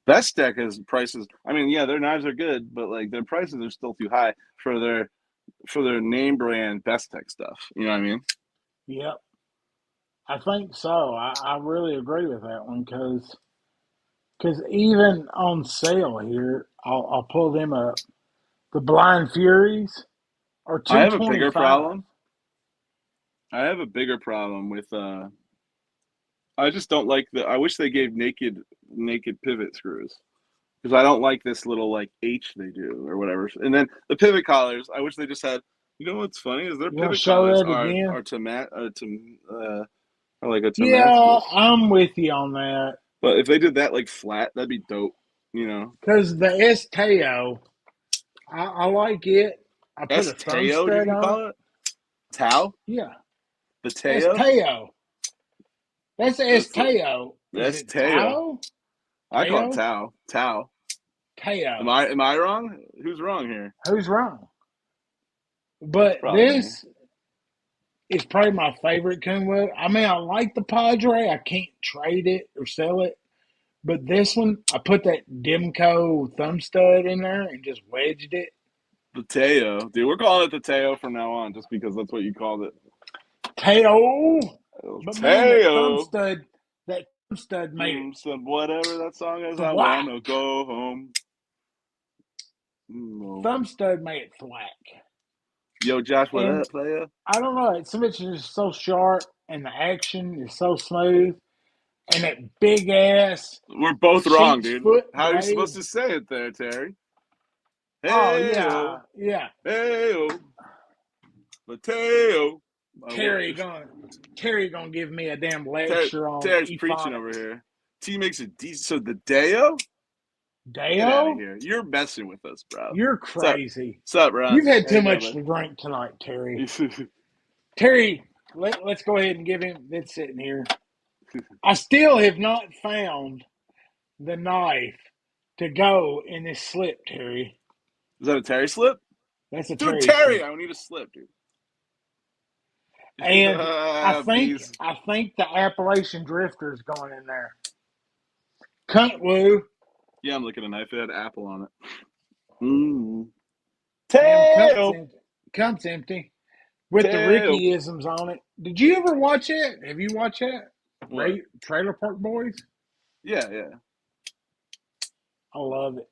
Best Deck has prices. I mean, yeah, their knives are good, but like their prices are still too high for their name brand Best Tech stuff. You know what I mean? Yep, I think so. I really agree with that one because even on sale here, I'll pull them up. The Blind Furies are I two have a twenty bigger five. problem. I have a bigger problem with. I just don't like the. I wish they gave naked pivot screws because I don't like this little like H they do or whatever. And then the pivot collars, I wish they just had. You know what's funny is their You want to pivot show collars that again? are like a Yeah, Damascus. I'm with you on that. But if they did that like flat, that'd be dope. You know, Because the Esteo, I like it. I put a thumb Esteo, did stud you on it. call it? Tau? Yeah, The Teo? Esteo. That's That's Esteo. Is that's it Teo. Tao? I call it Teo? Tau. Tau. Teo. Am I wrong? Who's wrong here? Who's wrong? It's But probably me. this is probably my favorite Kunwu. I mean, I like the Padre. I can't trade it or sell it. But this one, I put that Demco thumb stud in there and just wedged it. The Teo. Dude, we're calling it the Teo from now on just because that's what you called it. Teo! El But man, Teo. that thumb stud made it Some whatever that song is. I thwack. wanna go home. Mm. Thumb stud made it thwack. Yo, Josh, what And up, player? I don't know, some of it's just so sharp and the action is so smooth. And that big ass We're both wrong, sheep's dude. foot How are you supposed blade. to say it there, Terry? Oh Hey, yeah, oh, yeah. hey, oh, Mateo. Terry gonna Terry gonna give me a damn Ter- lecture on Terry's preaching over Ephonics. here. T makes it decent. So the Deo? Get out of Dale, here. You're messing with us, bro. you're What's up? crazy. What's up, Ron? You've had How you too doing, much bud? to drink tonight, Terry. Terry, let's go ahead and give him that's sitting here. I still have not found the knife to go in this slip, Terry. Is that a Terry slip? That's a Dude, Terry Terry, slip. I need a slip, dude. And Bees. I think the Appalachian Drifter is going in there. Cunt woo. Yeah, I'm looking at a knife. It had apple on it. Mm. Damn, Tail. cunt's empty. With the Tail. Ricky isms on it. Did you ever watch it? Have you watched that? What? Trailer Park Boys? Yeah. I love it.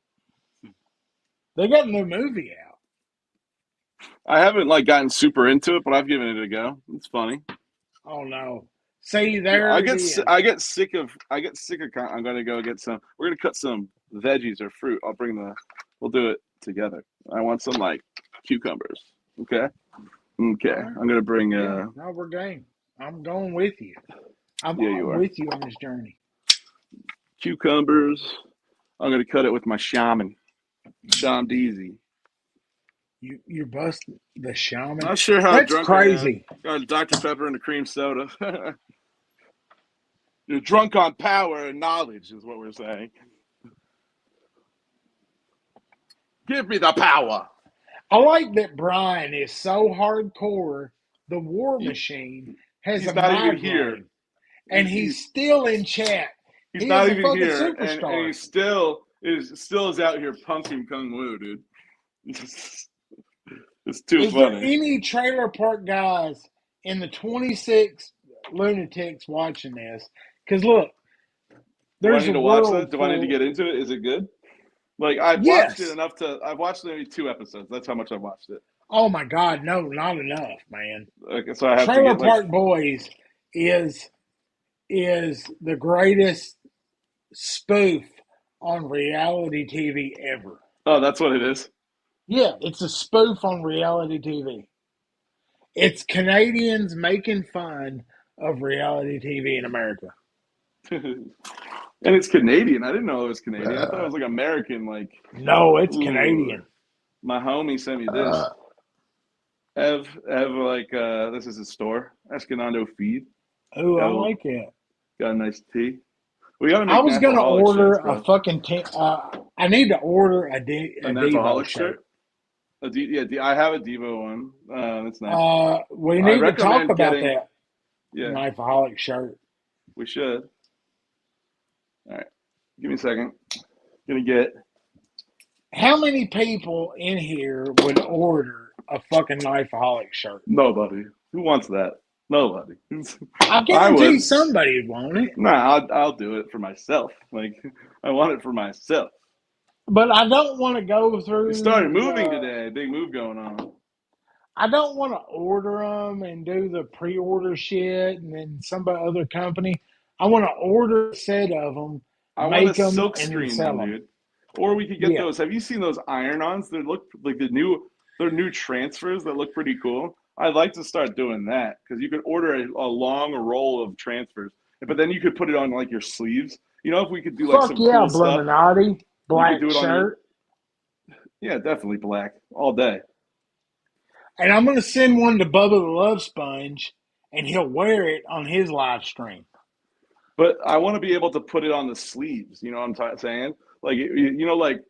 They got a new movie out. I haven't like gotten super into it, but I've given it a go. It's funny. Oh no. See, there it is. I get sick of I'm gonna go get some we're gonna cut some veggies or fruit. We'll do it together. I want some like cucumbers. Okay? Okay. All right. I'm gonna bring Yeah, no, we're game. I'm going with you. yeah you I'm are. with you on this journey. Cucumbers. I'm gonna cut it with my shaman. Sham Deezy. You bust the shaman. Not sure how That's drunk I am. crazy. Got a Dr. Pepper and a cream soda. You're drunk on power and knowledge, is what we're saying. Give me the power. I like that Brian is so hardcore. The War He, Machine has a he's not even here. migraine, and he's still in chat. He's He is not a even fucking here, and superstar. he still is out here punking Kung Wu, dude. It's too Is there funny. any trailer park guys in the 26 lunatics watching this? Because look, Do I there's need a to watch world that? Do I need to full. get into it? Is it good? Like I've watched it Yes. enough to. I've watched maybe 2 episodes. That's how much I've watched it. Oh my God, no, not enough, man. Okay, so I have to Trailer get like. Park Boys is the greatest spoof on reality TV ever. Oh, that's what it is. Yeah, it's a spoof on reality TV. It's Canadians making fun of reality TV in America. And it's Canadian. I didn't know it was Canadian. I thought it was like American. Like, No, it's ooh, Canadian. my homie sent me this. Ev, like, this is his store. Escanando Feed. Oh, I Got a, like it. got a nice tea. We got to I make was gonna Knaf'O'Halcs order shirts, a bro. fucking. I need to order A a Devo Knaf'O'Halcs shirt. shirt. I have a Devo one. That's nice. We I need to talk recommend about getting. that Yeah, Knaf'O'Halcs shirt. we should. All right, give me a second. Gonna get. How many people in here would order a fucking Knaf'O'Halcs shirt? Nobody. Who wants that? Nobody. I I guarantee would. somebody would want it. Nah, I'll do it for myself. Like I want it for myself. But I don't want to go We started through moving the. today. Big move going on. I don't want to order them and do the pre-order shit and then some other company. I want to order a set of them, I want to make them, silk and then screen sell them, them. dude. Or we could get Yeah. those. Have you seen those iron-ons? They look like they're new transfers that look pretty cool. I'd like to start doing that because you could order a long roll of transfers, but then you could put it on like your sleeves. You know, if we could do like Fuck some yeah, cool stuff, Bluminati. you could Black do it on your. shirt. Yeah, definitely black all day. And I'm going to send one to Bubba the Love Sponge, and he'll wear it on his live stream. But I want to be able to put it on the sleeves. You know what I'm saying? Like like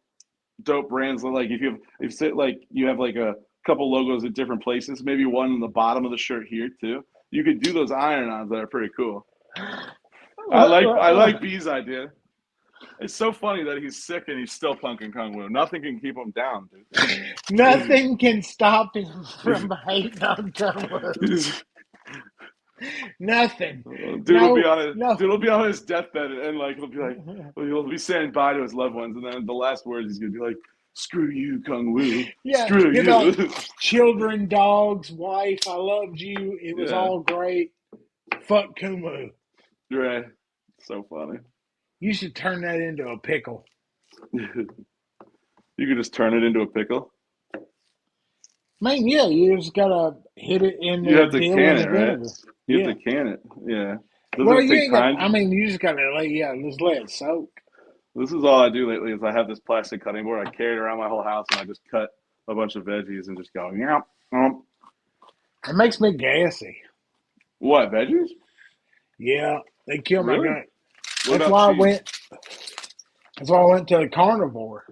dope brands. Like if you have like a couple logos at different places, maybe one in the bottom of the shirt here too. You could do those iron-ons that are pretty cool. I like B's idea. It's so funny that he's sick and he's still punking Kung Wu. Nothing can keep him down, dude. Nothing can stop him from hating on Cumberland. Nothing. Dude will be No, on his no. dude will be on his deathbed and like he'll be saying bye to his loved ones and then the last words he's gonna be like, "Screw you, Kung Wu. Yeah, Screw you you." know, children, dogs, wife, I loved you. It was Yeah, all great. Fuck Kumu. right. So funny. You should turn that into a pickle. You could just turn it into a pickle. Man, yeah, you just gotta hit it in You the have to dill in can the it, right? vinegar. You have Yeah. to can it. Yeah. Well, Doesn't it you take ain't got. I time? mean, you just gotta just let it soak. This is all I do lately is I have this plastic cutting board. I carry it around my whole house and I just cut a bunch of veggies and just go, yeah. It makes me gassy. What, veggies? Yeah, they kill my Really? gut. What That's about why I cheese? went. That's why I went to the carnivore.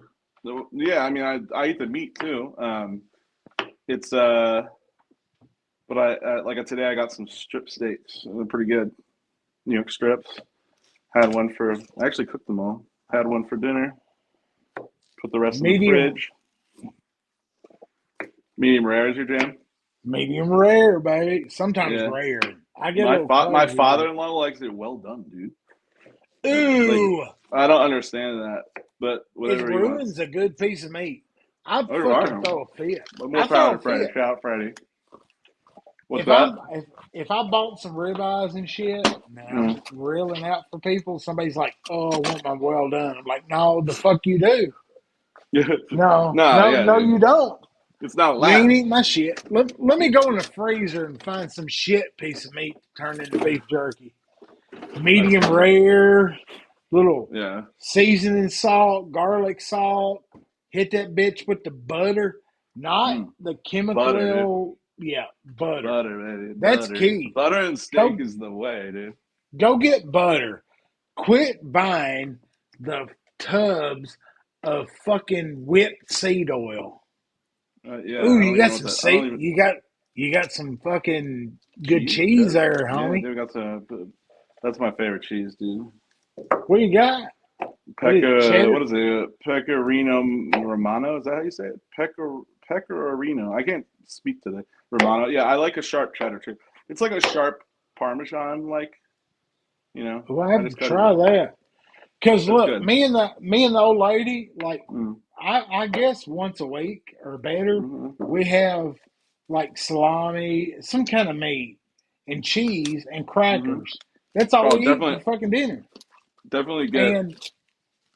Yeah, I mean, I eat the meat too. It's but like today I got some strip steaks. They're pretty good. New York strips. Had one for. I actually cooked them all. Had one for dinner. Put the rest in the Medium, fridge. Medium rare is your jam. medium rare, baby. Sometimes Yeah. rare. I get a little My crazy. father-in-law likes it well done, dude. Like Ooh, I don't understand that, but it whatever he wants. ruins a good piece of meat. I'd Or fucking I throw a fit. But more I throw power a to Freddie. fit. Shout out Freddie. What's If that? I'm if I bought some ribeyes and shit, and I'm grilling out for people, somebody's like, "Oh, I want my well done." I'm like, "No, the fuck you do? Yeah. No, No, no, yeah, no, dude. you don't. It's not You ain't lamb. eating my shit. Let me go in the freezer and find some shit piece of meat to turn into beef jerky. That's Medium funny. rare, little Yeah. seasoning salt, garlic salt. Hit that bitch with the butter, not the Butter, dude. chemical. Yeah, butter. Butter, baby. That's Butter. key. Butter and steak Go is the way, dude. go get butter. Quit buying the tubs of fucking whipped seed oil. Yeah, Ooh, I don't you even got know what some that. I don't seed. even You got some fucking good cheese. cheese Good. there, Yeah, homie. dude, got some. That's my favorite cheese, dude. What you got? What is it, Pecca. cheddar? What is it? Pecorino Romano. Is that how you say it? Pecorino. I can't speak to the Romano. Yeah, I like a sharp cheddar too. It's like a sharp Parmesan, like you know. Well, I I have to just got it. try that. Cause That's look, good. me and the old lady, like Mm. I guess once a week or better, Mm-hmm. we have like salami, some kind of meat, and cheese and Mm-hmm. crackers. That's all Oh, we eat for fucking dinner. definitely get And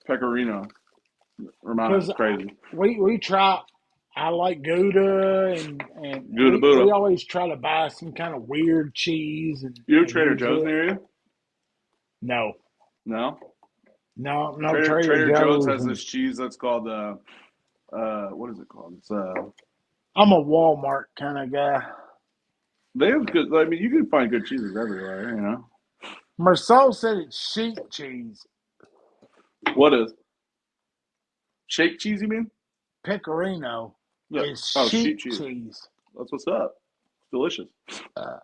Pecorino Romano. because It's crazy. we try, I like Gouda, and Gouda we Buddha. always try to buy some kind of weird cheese You have and Trader use Joe's it. near you? No, No. no Trader Trader Joe's Joe's, has and this cheese that's called what is it called? It's I'm a Walmart kind of guy. they have good. I mean, you can find good cheeses everywhere. You know. Marceau said it's sheep cheese. What is shake cheese? You mean? Pecorino Yeah. is Oh, sheep sheep cheese. cheese. That's what's up. It's delicious, Uh,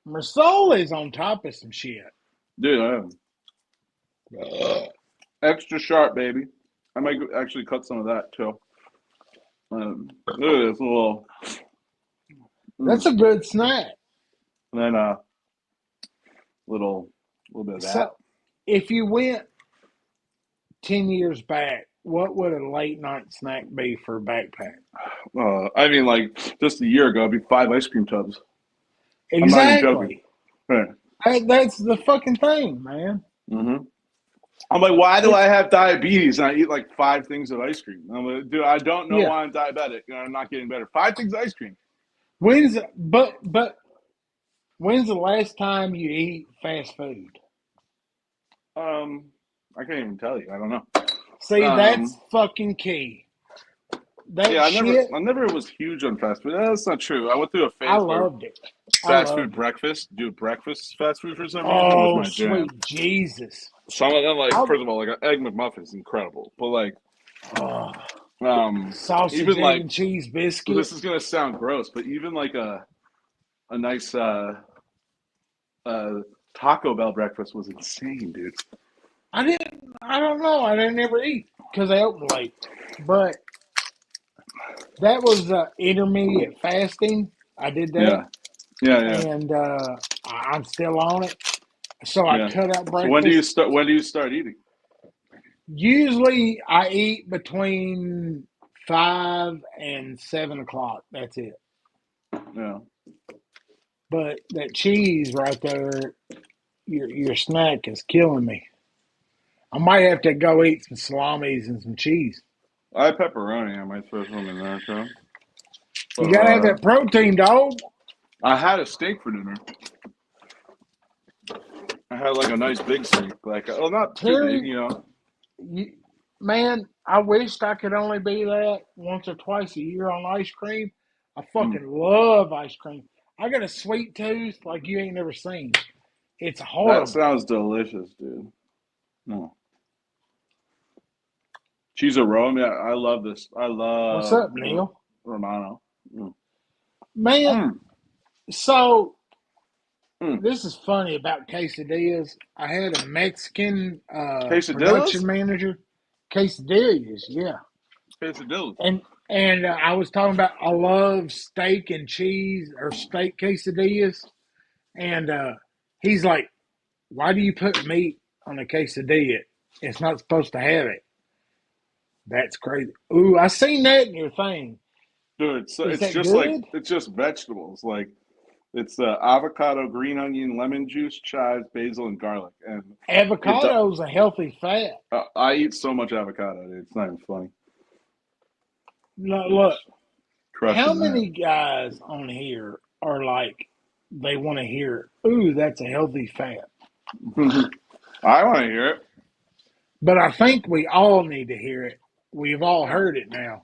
Marceau is on top of some shit. dude. Extra sharp, baby. I might actually cut some of that too. It's a little. That's Mm. a good snack. And then little, little bit of that. So, if you went 10 years back, what would a late night snack be for a backpack? I mean, like just a year ago, it'd be 5 ice cream tubs. I'm not even joking. Exactly. Right. That's the fucking thing, man. Mm-hmm. I'm like, why do I It's, have diabetes and I eat like 5 things of ice cream? I'm like, dude, I don't know yeah. why I'm diabetic and I'm not getting better. 5 things of ice cream. But when's the last time you eat fast food? Um, I can't even tell you. I don't know. See, that's Um, fucking key. That yeah, shit, I never was huge on fast food. That's not true. I went through a I phase where loved it. I fast food loved it. breakfast, do breakfast fast food for some reason was Oh, my jam. sweet Jesus. Some of them, like I, first of all, like an egg McMuffin is incredible, but like, oh, sausage, even egg, like and cheese biscuit. this is gonna sound gross, but even like a nice uh Taco Bell breakfast was insane, dude. I don't know. I didn't ever eat because they open late. But that was intermediate fasting. I did that, Yeah, yeah, yeah, and I'm still on it. So I yeah. cut out So when do you breakfast. start? When do you start eating? Usually, I eat between 5 and 7 o'clock. That's it. Yeah. But that cheese right there, your snack is killing me. I might have to go eat some salamis and some cheese. I have pepperoni. I might throw some in there too. But You gotta have that protein, dog. I had a steak for dinner. I had like a nice big steak, like well, not too big, Terry, you know. you, man, I wished I could only be that once or twice a year on ice cream. I Mm. fucking love ice cream. I got a sweet tooth like you ain't never seen. It's That horrible. sounds delicious, dude. No. Cheese Rome, yeah, I love this. I What's love up, Neil? Romano. Mm. Man, Mm. so Mm. this is funny about quesadillas. I had a Mexican production Quesadillas? manager. Quesadillas, yeah. Quesadillas. And I was talking about I love steak and cheese or steak quesadillas. And he's like, "Why do you put meat on a quesadilla? It's not supposed to have it." That's crazy. Ooh, I seen that in your thing. Dude, Is it's that just like good? it's just vegetables. Like it's avocado, green onion, lemon juice, chives, basil, and garlic. And it Avocado's a healthy fat. I eat so much avocado, dude. It's not even funny. Look, Just how crushing that. many guys on here are like they want to hear, "Ooh, that's a healthy fat." I want to hear it. But I think we all need to hear it. We've all heard it now.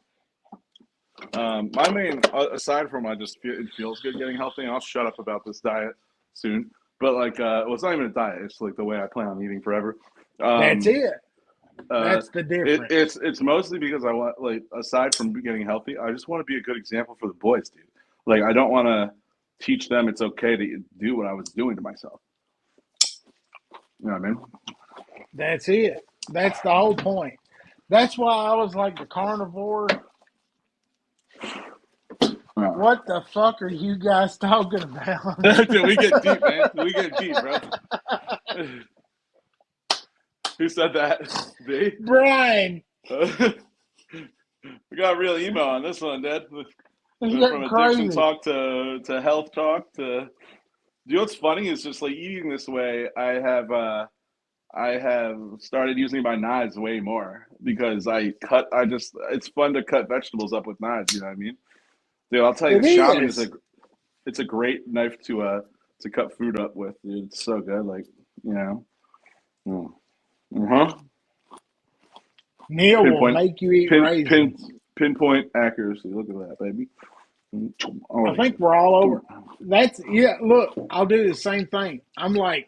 My main, aside from I just feel it feels good getting healthy, and I'll shut up about this diet soon. But like, well, it's not even a diet; it's like the way I plan on eating forever. That's Um, it. Uh, That's the difference. it's mostly because I want, like, aside from getting healthy, I just want to be a good example for the boys, dude. Like, I don't want to teach them it's okay to do what I was doing to myself. You know what I mean? That's it. That's the whole point. That's why I was like the carnivore. Yeah. What the fuck are you guys talking about? Dude, we get deep, man. We get deep, bro. Who said that? Me? Brian, We got a real email on this one, Dad. it's Went from getting addiction crazy. talk to health talk to. You know what's funny is just like eating this way. I have started using my knives way more because I cut. I just it's fun to cut vegetables up with knives. You know what I mean? Dude, I'll tell you, It the shaman is is. a great knife to cut food up with. Dude. It's so good. Like, you know. Uh-huh. Neil will Pinpoint, make you eat pin, pin, raisins. pinpoint accuracy. Look at that, baby. Oh, I think we're all over. That's yeah. Look, I'll do the same thing. I'm like,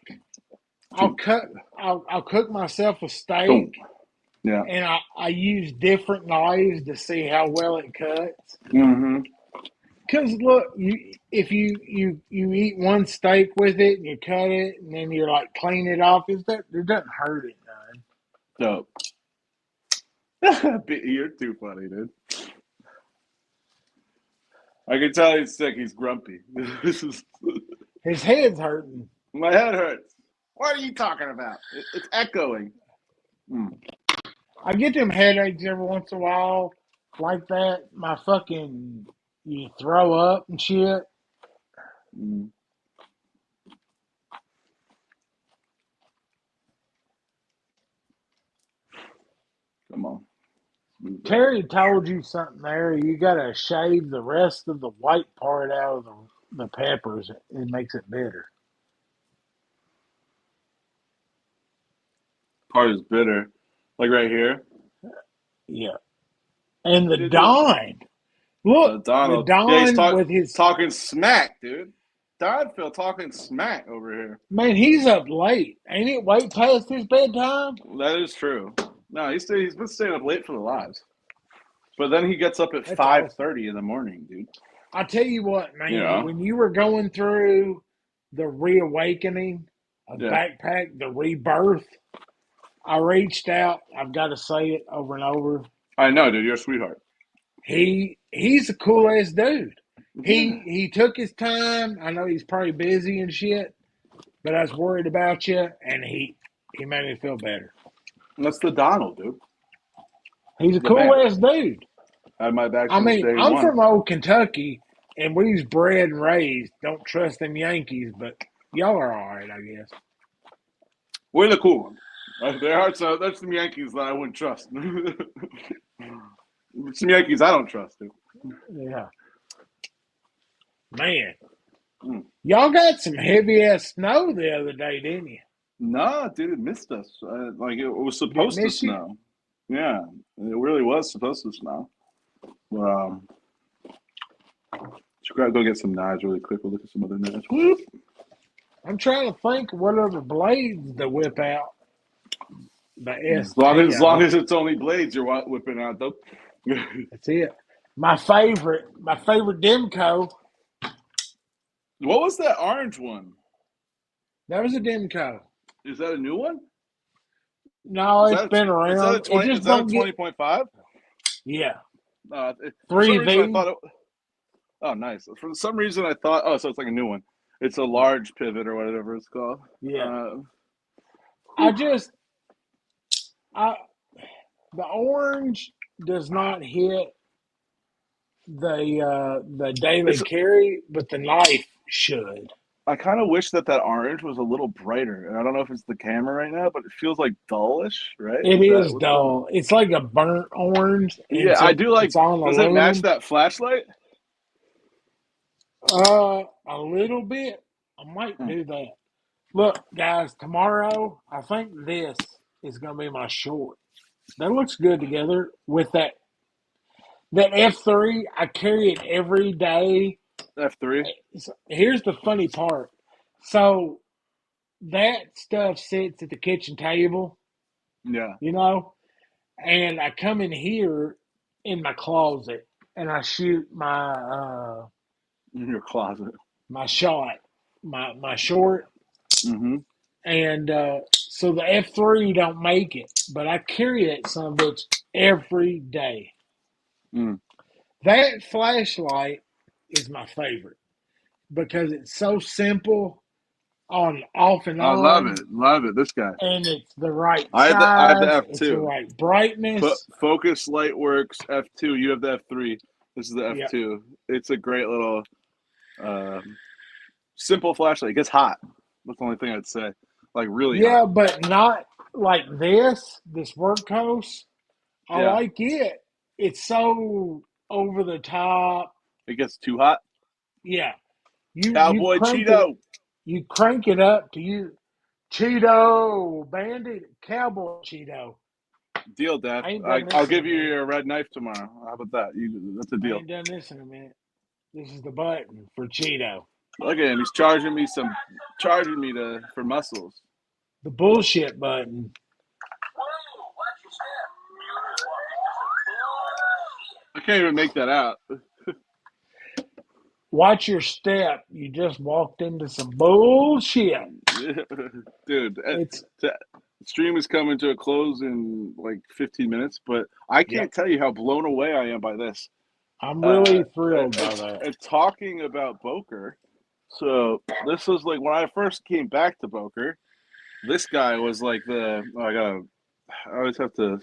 I'll cut. I'll cook myself a steak, yeah. and I use different knives to see how well it cuts. Mm-hmm. Cause look, if you eat one steak with it and you cut it and then you're like clean it off, it doesn't hurt it none. Dope. You're too funny, dude. I can tell he's sick. He's grumpy. This is His head's hurting. my head hurts. What are you talking about? It's echoing. Mm. I get them headaches every once in a while, like that. My fucking you throw up and shit. Mm. Come on. Move that. Terry told you something there. You gotta shave the rest of the white part out of the peppers. It makes it bitter. Part is bitter. Like right here. Yeah. And the Dude, Don. Look, the Donald. Yeah, he's Don with his talking smack, dude. Donville talking smack over here. man, he's up late. Ain't it way past his bedtime? That is true. No, he's been staying up late for the lives. But then he gets up at That's five awesome. thirty in the morning, dude. I tell you what, You man, know? when you were going through the reawakening of Yeah. backpack, the rebirth, I reached out. I've got to say it over and over. I know, dude. You're a sweetheart. He's a cool ass dude. Yeah. He took his time. I know he's probably busy and shit, but I was worried about you, and he made me feel better. That's the Donald, dude. He's a The cool man. ass dude. Had my back I since mean, day I'm one. from old Kentucky, and we was bred and raised. Don't trust them Yankees, but y'all are all right, I guess. We're the cool ones. There are there's some Yankees that I wouldn't trust. Some Yankees I don't trust, dude. Yeah, man, Mm. y'all got some heavy ass snow the other day, didn't you? Nah, dude, it missed us. Like it was Did it supposed to miss you? snow. Yeah, it really was supposed to snow. But, should go get some knives really quick. We'll look at some other knives. Whoop. I'm trying to think what other blades to whip out. The ST, As I long think as it's only blades you're whipping out, though. that's it. My favorite Demco. What was that orange one? That was a Demco. Is that a new one? No, it's been Is that a around. It 20? Is just that a don't get 20.5? yeah. For some Three reason I V. thought it. Oh, nice. For some reason I thought. Oh, so it's like a new one. It's a large pivot or whatever it's called. Yeah. I Whew. just I the orange does not hit the daily It's. carry, but the knife should. I kind of wish that orange was a little brighter. And I don't know if it's the camera right now, but it feels like dullish, right? It Is that is what's going on? dull. It's like a burnt orange, and Yeah, I do like. it's on Does it match aluminum. that flashlight? A little bit. I might Hmm. do that. Look, guys, tomorrow I think this is gonna be my short. That looks good together with that F3. I carry it every day. F3. Here's the funny part. So that stuff sits at the kitchen table, Yeah. you know. and I come in here in my closet and I shoot In your closet. my shot, my short, Mm-hmm. and so the F3 don't make it, but I carry that son of a bitch every day. Mm. That flashlight is my favorite because it's so simple on off and I love on, it. Love it. This guy. and it's the right I have the size, it's the F2. right brightness. Focus Lightworks F2. You have the F3. This is the Yeah, F2. It's a great little simple flashlight. It gets hot. That's the only thing I'd say. Like really hot. yeah, but not like this workhorse. I Yeah. like it. It's so over the top. It gets too hot. Yeah, you Cowboy crank it, Cheeto. you crank it up to you. Cheeto, Bandit, Cowboy Cheeto. Deal, Dad. I ain't done I'll this in a give you minute. your red knife tomorrow. How about that? That's a I deal. ain't done this in a minute. This is the button for Cheeto. Look at him. He's charging me for muscles. The bullshit button. I can't even make that out. Watch your step. You just walked into some bullshit. Dude, It's the stream is coming to a close in like 15 minutes, but I Yep. can't tell you how blown away I am by this. I'm really thrilled by And, that. and talking about Boker, so this was like when I first came back to Boker, this guy was like I always have to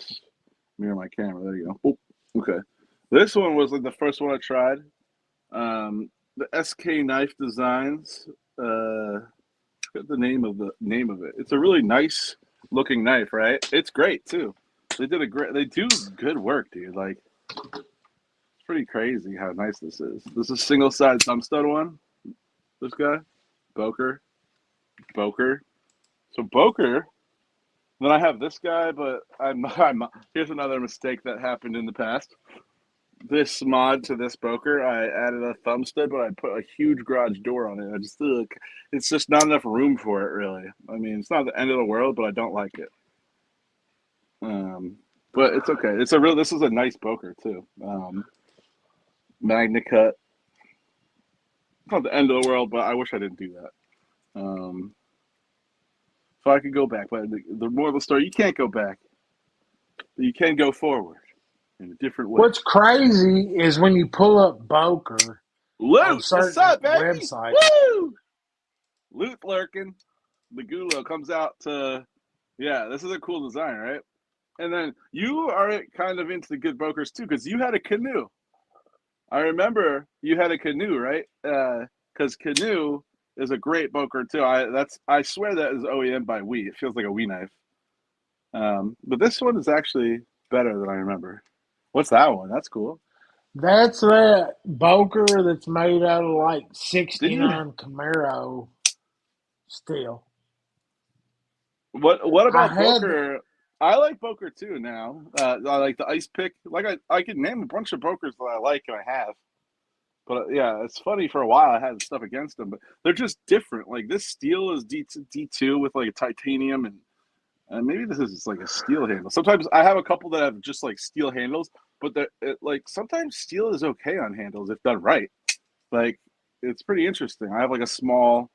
mirror my camera. There you go. Oh, okay. This one was like the first one I tried. The SK Knife Designs. Forget the name of it. It's a really nice looking knife, right? It's great too. They do good work, dude. Like it's pretty crazy how nice this is. This is single side thumb stud one. This guy, Boker. So Boker. Then I have this guy, but I'm here's another mistake that happened in the past. This mod to this Boker, I added a thumb stud, but I put a huge garage door on it. I just it's just not enough room for it, really. I mean, it's not the end of the world, but I don't like it. But it's okay. This is a nice Boker too. Magna cut. It's not the end of the world, but I wish I didn't do that. So I could go back, but the moral of the story, you can't go back. You can go forward in a different way. What's crazy is when you pull up Boker on Loot, what's certain up, baby? websites. Woo! Loot lurking. The Gulo comes out to, yeah, this is a cool design, right? And then you are kind of into the good Bokers too, because you had a canoe. I remember you had a canoe, right? Because canoe is a great Boker too. I swear that is OEM by We. It feels like a We knife. But this one is actually better than I remember. What's that one? That's cool. That's that Boker that's made out of like Didn't you? 69 Camaro steel. What I about had, Boker? I like Boker too now. I like the ice pick. Like I could name a bunch of Bokers that I like and I have. But yeah, it's funny. For a while, I had stuff against them, but they're just different. Like this steel is D2 with like a titanium, and maybe this is like a steel handle. Sometimes I have a couple that have just like steel handles, but like sometimes steel is okay on handles if done right. Like it's pretty interesting. I have like a small,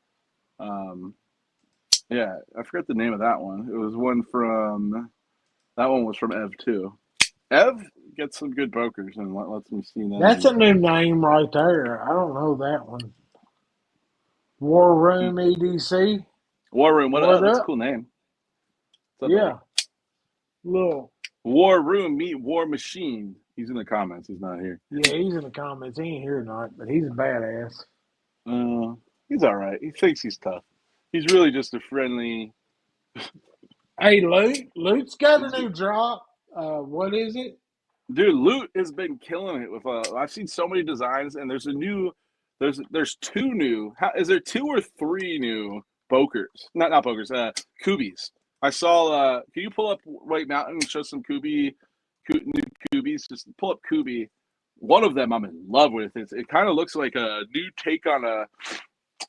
yeah, I forgot the name of that one. It was one from that one was from Ev too. Ev gets some good Bokers and lets me see them. that's a new name right there. I don't know that one. War Room EDC. War Room, what What up? That's a up? cool name. What's up, buddy? Yeah. Little. War Room meet War Machine. He's in the comments. He's not here. Yeah, he's in the comments. He ain't here tonight, but he's a badass. He's all right. He thinks he's tough. He's really just a friendly. Hey, Luke's got a new drop. What is it? Dude, Loot has been killing it with. I've seen so many designs, and there's two new. Is there two or three new Bokers? Not Bokers. Kubies. I saw. Can you pull up White Mountain and show some new Kubies? Just pull up Kubi. One of them I'm in love with. It kind of looks like a new take on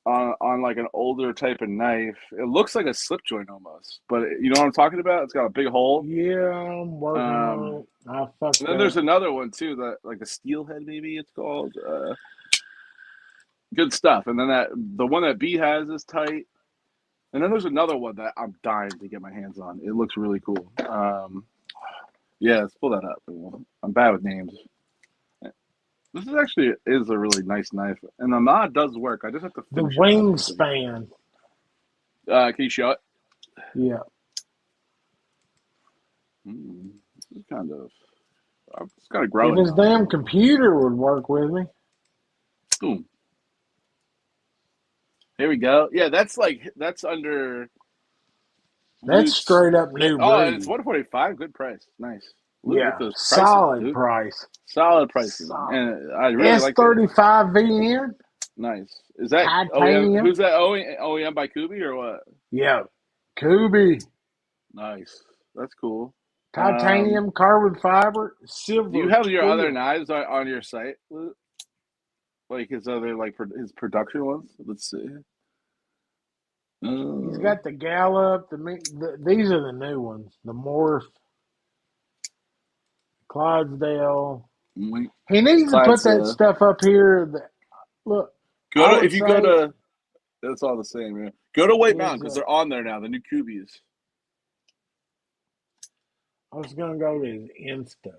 on like an older type of knife. It looks like a slip joint almost, but you know what I'm talking about? It's got a big hole. Yeah, I'm working on Um, it. I and fucked then there's up. another one too that like a steelhead maybe it's called. Good stuff. And then that the one that B has is tight. And then there's another one that I'm dying to get my hands on. It looks really cool. Yeah, let's pull that up. I'm bad with names. This is actually is a really nice knife, and the mod does work. I just have to The finish it up, I think. wingspan. Can you show it? Yeah. This is kind of it's kind of If growing his on me a damn little bit. computer would work with me. Boom. Here we go. Yeah, that's under That's Loot's. straight up new Oh, and it's breed. 145. Good price. Nice. Loot with Yeah. those prices, Solid dude. price. Solid pricing, Solid. and I really like it. S35 VN. Nice. Is that OEM? Titanium. Who's that OEM by Kubi or what? Yeah. Kubi. Nice. That's cool. Um, Titanium, carbon fiber, do you silver have your other quill. knives on your site, Loot? Like his other his production ones? Let's see. He's Uh, got the Gallup. These are the new ones. The Morph, Clydesdale. wait, He needs to put Clad's. that stuff up here. Look, I would If you go say to, it's all the same. Yeah. Go to White Mountain is. because they're on there now. The new Kubies. I was gonna go to his Insta.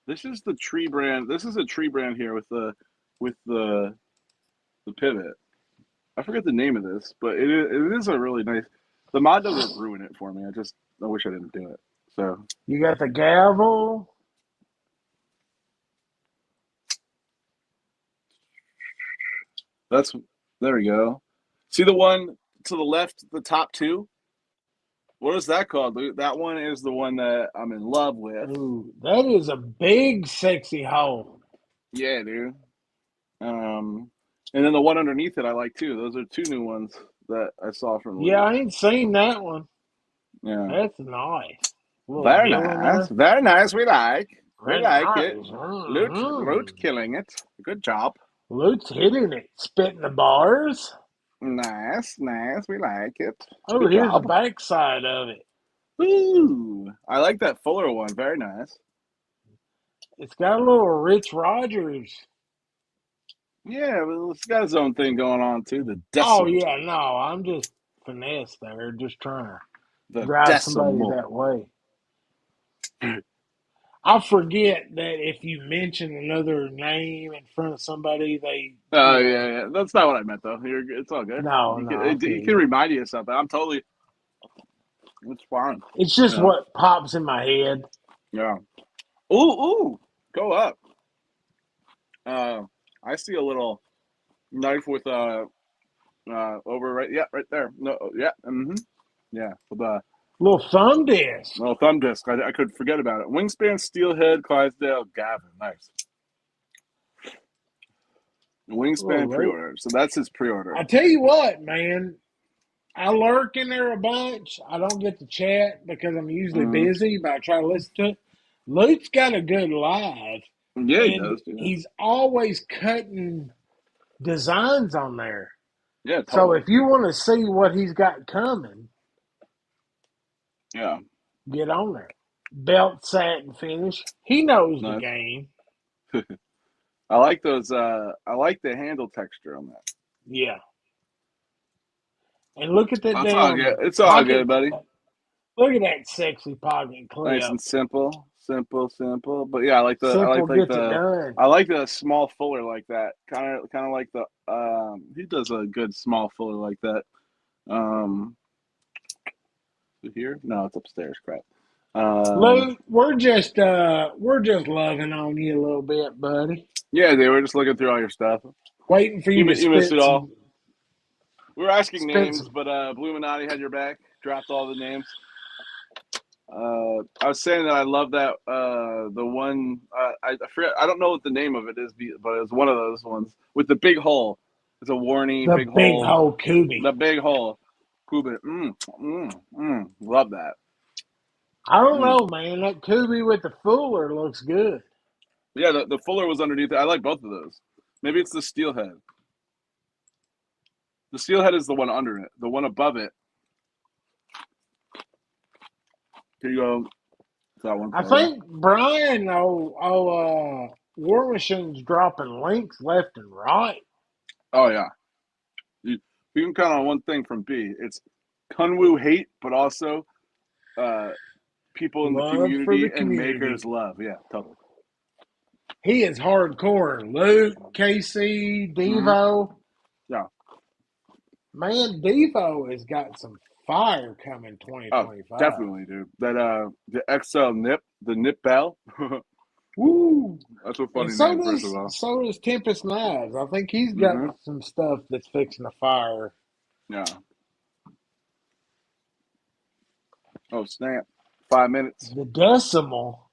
This is the tree brand. This is a tree brand here with the pivot. I forget the name of this, but it is a really nice. The mod doesn't ruin it for me. I wish I didn't do it. So You got the gavel. that's there we go. See the one to the left, the top two. What is that called, Luke? That one is the one that I'm in love with. Ooh, that is a big, sexy hole. Yeah, dude. And then the one underneath it, I like too. Those are two new ones that I saw from Yeah, Loot. I ain't seen that one. Yeah, That's nice. A little very hill in nice, there. very nice. We Very like it. nice. Loot, killing it. Good job. Luke's hitting it. Spitting the bars. Nice, nice. We like it. Oh, Good here's the job. backside of it. Ooh, I like that Fuller one. Very nice. It's got a little Rich Rogers. Yeah, well, it's got its own thing going on too. The Oh, decimal. yeah, no, I'm just finesse there. Just trying to The drive somebody decimal. that way. I forget that if you mention another name in front of somebody, Oh yeah, yeah. That's not what I meant though. It's all good. no, no, I feel You can you. remind you of something. I'm totally. It's fine. It's just Yeah, what pops in my head. yeah. Ooh, ooh. Go up. Uh, I see a little knife with over right. Yeah, right there. No, yeah. Mm-hmm. Yeah, with a Little thumb disc. little thumb disc. I could forget about it. Wingspan, Steelhead, Clydesdale, Gavin. Nice. Little Wingspan Luke. pre-order. So that's his pre-order. I tell you what, man. I lurk in there a bunch. I don't get to chat because I'm usually Mm-hmm. busy, but I try to listen to it. Luke's got a good live, Yeah, he and does. Yeah, he's always cutting designs on there. yeah, So totally. if you want to see what he's got coming, Yeah, get on there. Belt satin finish. He knows the nice. game. I like those. I like the handle texture on that. Yeah. And look at that That's all damn good. It's all pocket good, buddy. clip. Look at that sexy pocket Nice clip. and simple, simple, simple. But yeah, Simple gets it done. I like the small fuller like that. Kind of like the he does a good small fuller like that. Um, here? No, it's upstairs. Crap. Luke, we're just loving on you a little bit, buddy. Yeah, they were just looking through all your stuff. Waiting for you to You missed it spit all. some We were asking spit names, some but Bluminati had your back. Dropped all the names. I was saying that I love that the one I forget I don't know what the name of it is, but it's one of those ones with the big hole. It's a warning the big big hole. hole Kubi. The big hole. Cuban. Love that. I don't Mm. know, man. That Kubi with the Fuller looks good. Yeah, the Fuller was underneath it. I like both of those. Maybe it's the steelhead. The steelhead is the one under it. The one above it. Here you go. That one I for you. think Brian, War Machine's dropping links left and right. Oh yeah. You can count on one thing from B. It's Kunwu hate, but also people in the Love for community the and community. makers love. Yeah, totally. He is hardcore. Luke, KC, Mm-hmm. Devo. Yeah. Man, Devo has got some fire coming Oh, 2025. definitely, dude. That the XL nip, the nip bell. Woo! That's a And funny name, first of all. so does Tempest Knives. I think he's got Mm-hmm. some stuff that's fixing to fire. Yeah. Oh snap! 5 minutes. The Decimal,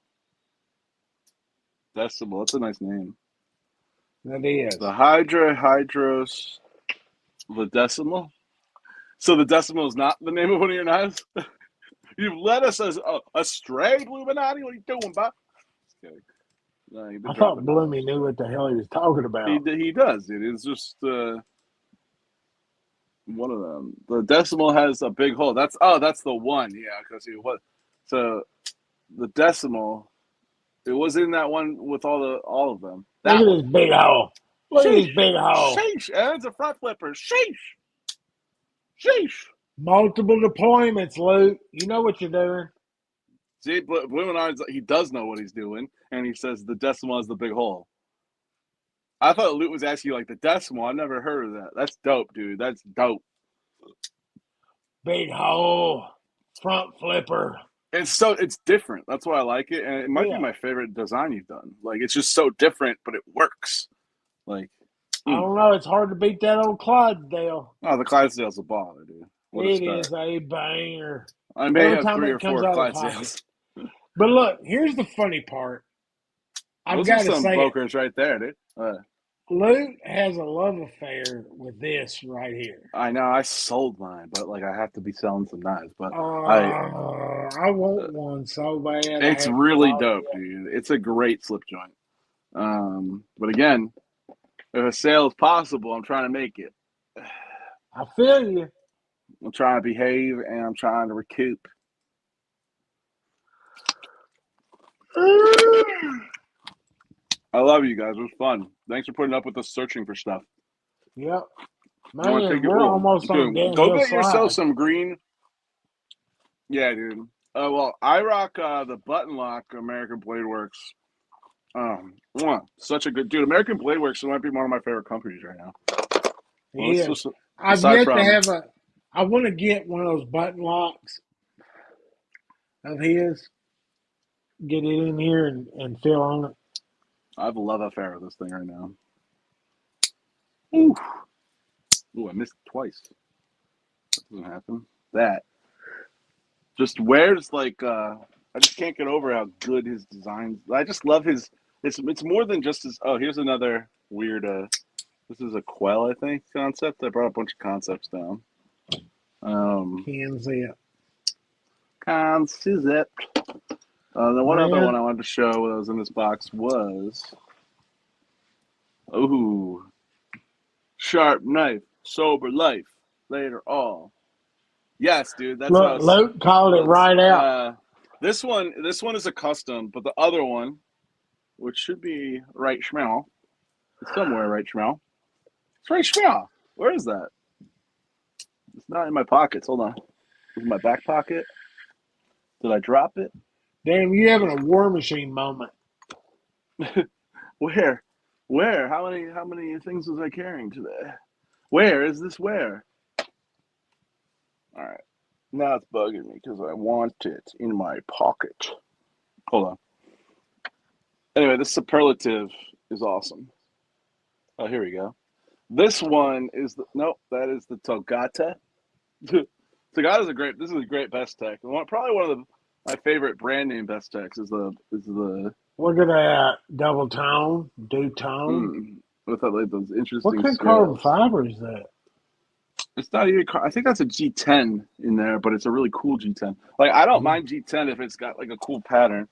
Decimal. That's a nice name. that is. The Hydra Hydros. The Decimal. So the Decimal is not the name of one of your knives. You've led us as astray, Illuminati. What are you doing, Bob? Just kidding. No, you've been I thought dropping Bloomy knowledge. knew what the hell he was talking about. He does, dude. It's just one of them. The Decimal has a big hole. That's the one. Yeah, because he was. So the Decimal, it was in that one with all of them. Look That at one. this big hole. Look at Sheesh, this big hole. sheesh, and it's a front flipper. Sheesh, sheesh. Multiple deployments, Luke. You know what you're doing. See, Blue and Orange, he does know what he's doing, and he says the Decimal is the big hole. I thought Luke was asking you like the Decimal. I never heard of that. That's dope, dude. That's dope. Big hole. Front flipper. It's different. That's why I like it, and it might be Yeah. my favorite design you've done. Like it's just so different, but it works. Like, I don't know. It's hard to beat that old Clydesdale. oh, the Clydesdale's a baller, dude. What a It start! is a banger. I may Every have time 3 it or comes 4 out of the pocket. Clydesdales. But look, here's the funny part. I've Those are got to some say it. bokers right there, dude. Luke has a love affair with this right here. I know I sold mine, but like I have to be selling some knives. But I want one so bad. I it's haven't really bought it dope, yet. dude. It's a great slip joint. But again, if a sale is possible, I'm trying to make it. I feel you. I'm trying to behave and I'm trying to recoup. I love you guys. It was fun. Thanks for putting up with us searching for stuff. Yep. I want to Man, take it. we're almost on Dude, go downhill get yourself slide. some green. Yeah, dude. Well, I rock the button lock American Blade Works. Such a good dude. American Blade Works might be one of my favorite companies right now. Well, He let's is. just I've aside yet to from have I want to get one of those button locks of his, get it in here and fill on it. I have a love affair with this thing right now. Ooh, I missed it twice. That doesn't happen. That just wears like I just can't get over how good his designs. I just love his. It's more than just his. Oh, here's another weird. This is a quell, I think, concept. I brought a bunch of concepts down. Can see it. Concept. The one other one Man, I wanted to show that was in this box was. Ooh. Sharp knife, sober life, later all. Yes, dude, that's what I look, was. Luke called it right out. This one is a custom, but the other one, which should be right schmel, it's somewhere right schmel. It's right schmel. Where is that? It's not in my pockets. Hold on. Is it in my back pocket? Did I drop it? Damn, you having a War Machine moment. Where? Where? How many things was I carrying today? Where is this? Where? All right. Now it's bugging me because I want it in my pocket. Hold on. Anyway, this superlative is awesome. Oh, here we go. This one is that is the Togata. Togata is this is a great best tech. Probably one of my favorite brand name best techs is the Look at that. Double tone, two-tone. with like those What interesting kind of carbon scales. fiber is that? It's not even. I think that's a G10 in there, but it's a really cool G10. Like I don't mind G10 if it's got like a cool pattern.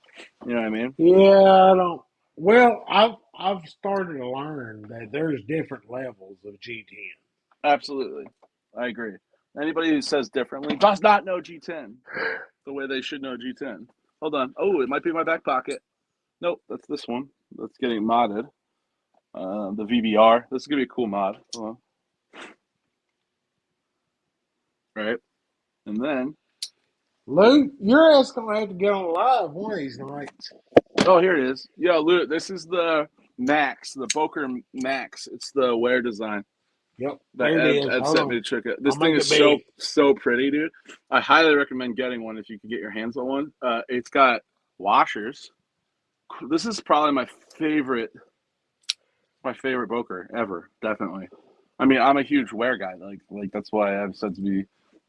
You know what I mean? Yeah, I don't. Well, I've started to learn that there's different levels of G10. Absolutely, I agree. Anybody who says differently does not know G10 the way they should know G10. Hold on. Oh, it might be in my back pocket. Nope, that's this one. That's getting modded. The VBR. This is gonna be a cool mod. Hold on. Right, and then Luke, your ass gonna have to get on live one of these nights. oh, here it is. Yo, Luke, this is the Max, the Boker Max. It's the wear design Yep, that there it is. Ed Hold sent on. me to check it. I'll This thing make is it big. so pretty, dude. I highly recommend getting one if you can get your hands on one. It's got washers. This is probably my favorite Boker ever. Definitely. I mean, I'm a huge wear guy. Like that's why I have said to be.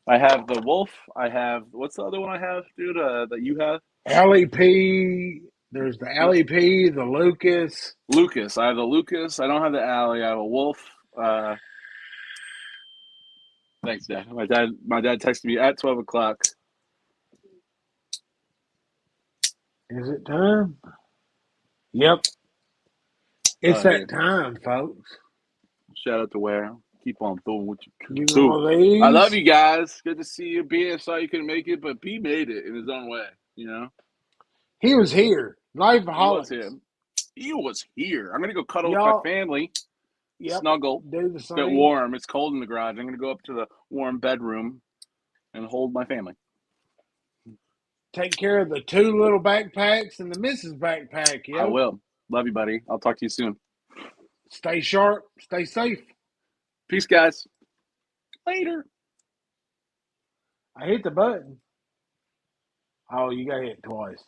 I have the Wolf. I have what's the other one I have, dude? That you have? LEP. There's the What's LEP, the Lucas. Lucas? I have the Lucas. I don't have the Alley. I have a Wolf. Uh, Thanks, Dad. My dad texted me at 12 o'clock. Is it time? Yep, it's Oh, that hey, time, folks. shout out to Ware. Keep on doing what you can You want do. one of I love these? you guys. Good to see you. B saw you couldn't make it, but B made it in his own way. You know, He was here. he was Knaf'O'Halcs. him. He was here. I'm gonna go cuddle with my Y'all, family, yep, snuggle, do the get same. warm. It's cold in the garage. I'm gonna go up to the warm bedroom and hold my family. Take care of the two little backpacks and the missus backpack, I yo. will. Love you, buddy. I'll talk to you soon. Stay sharp, stay safe. Peace, guys. Later. I hit the button. Oh, you got hit twice.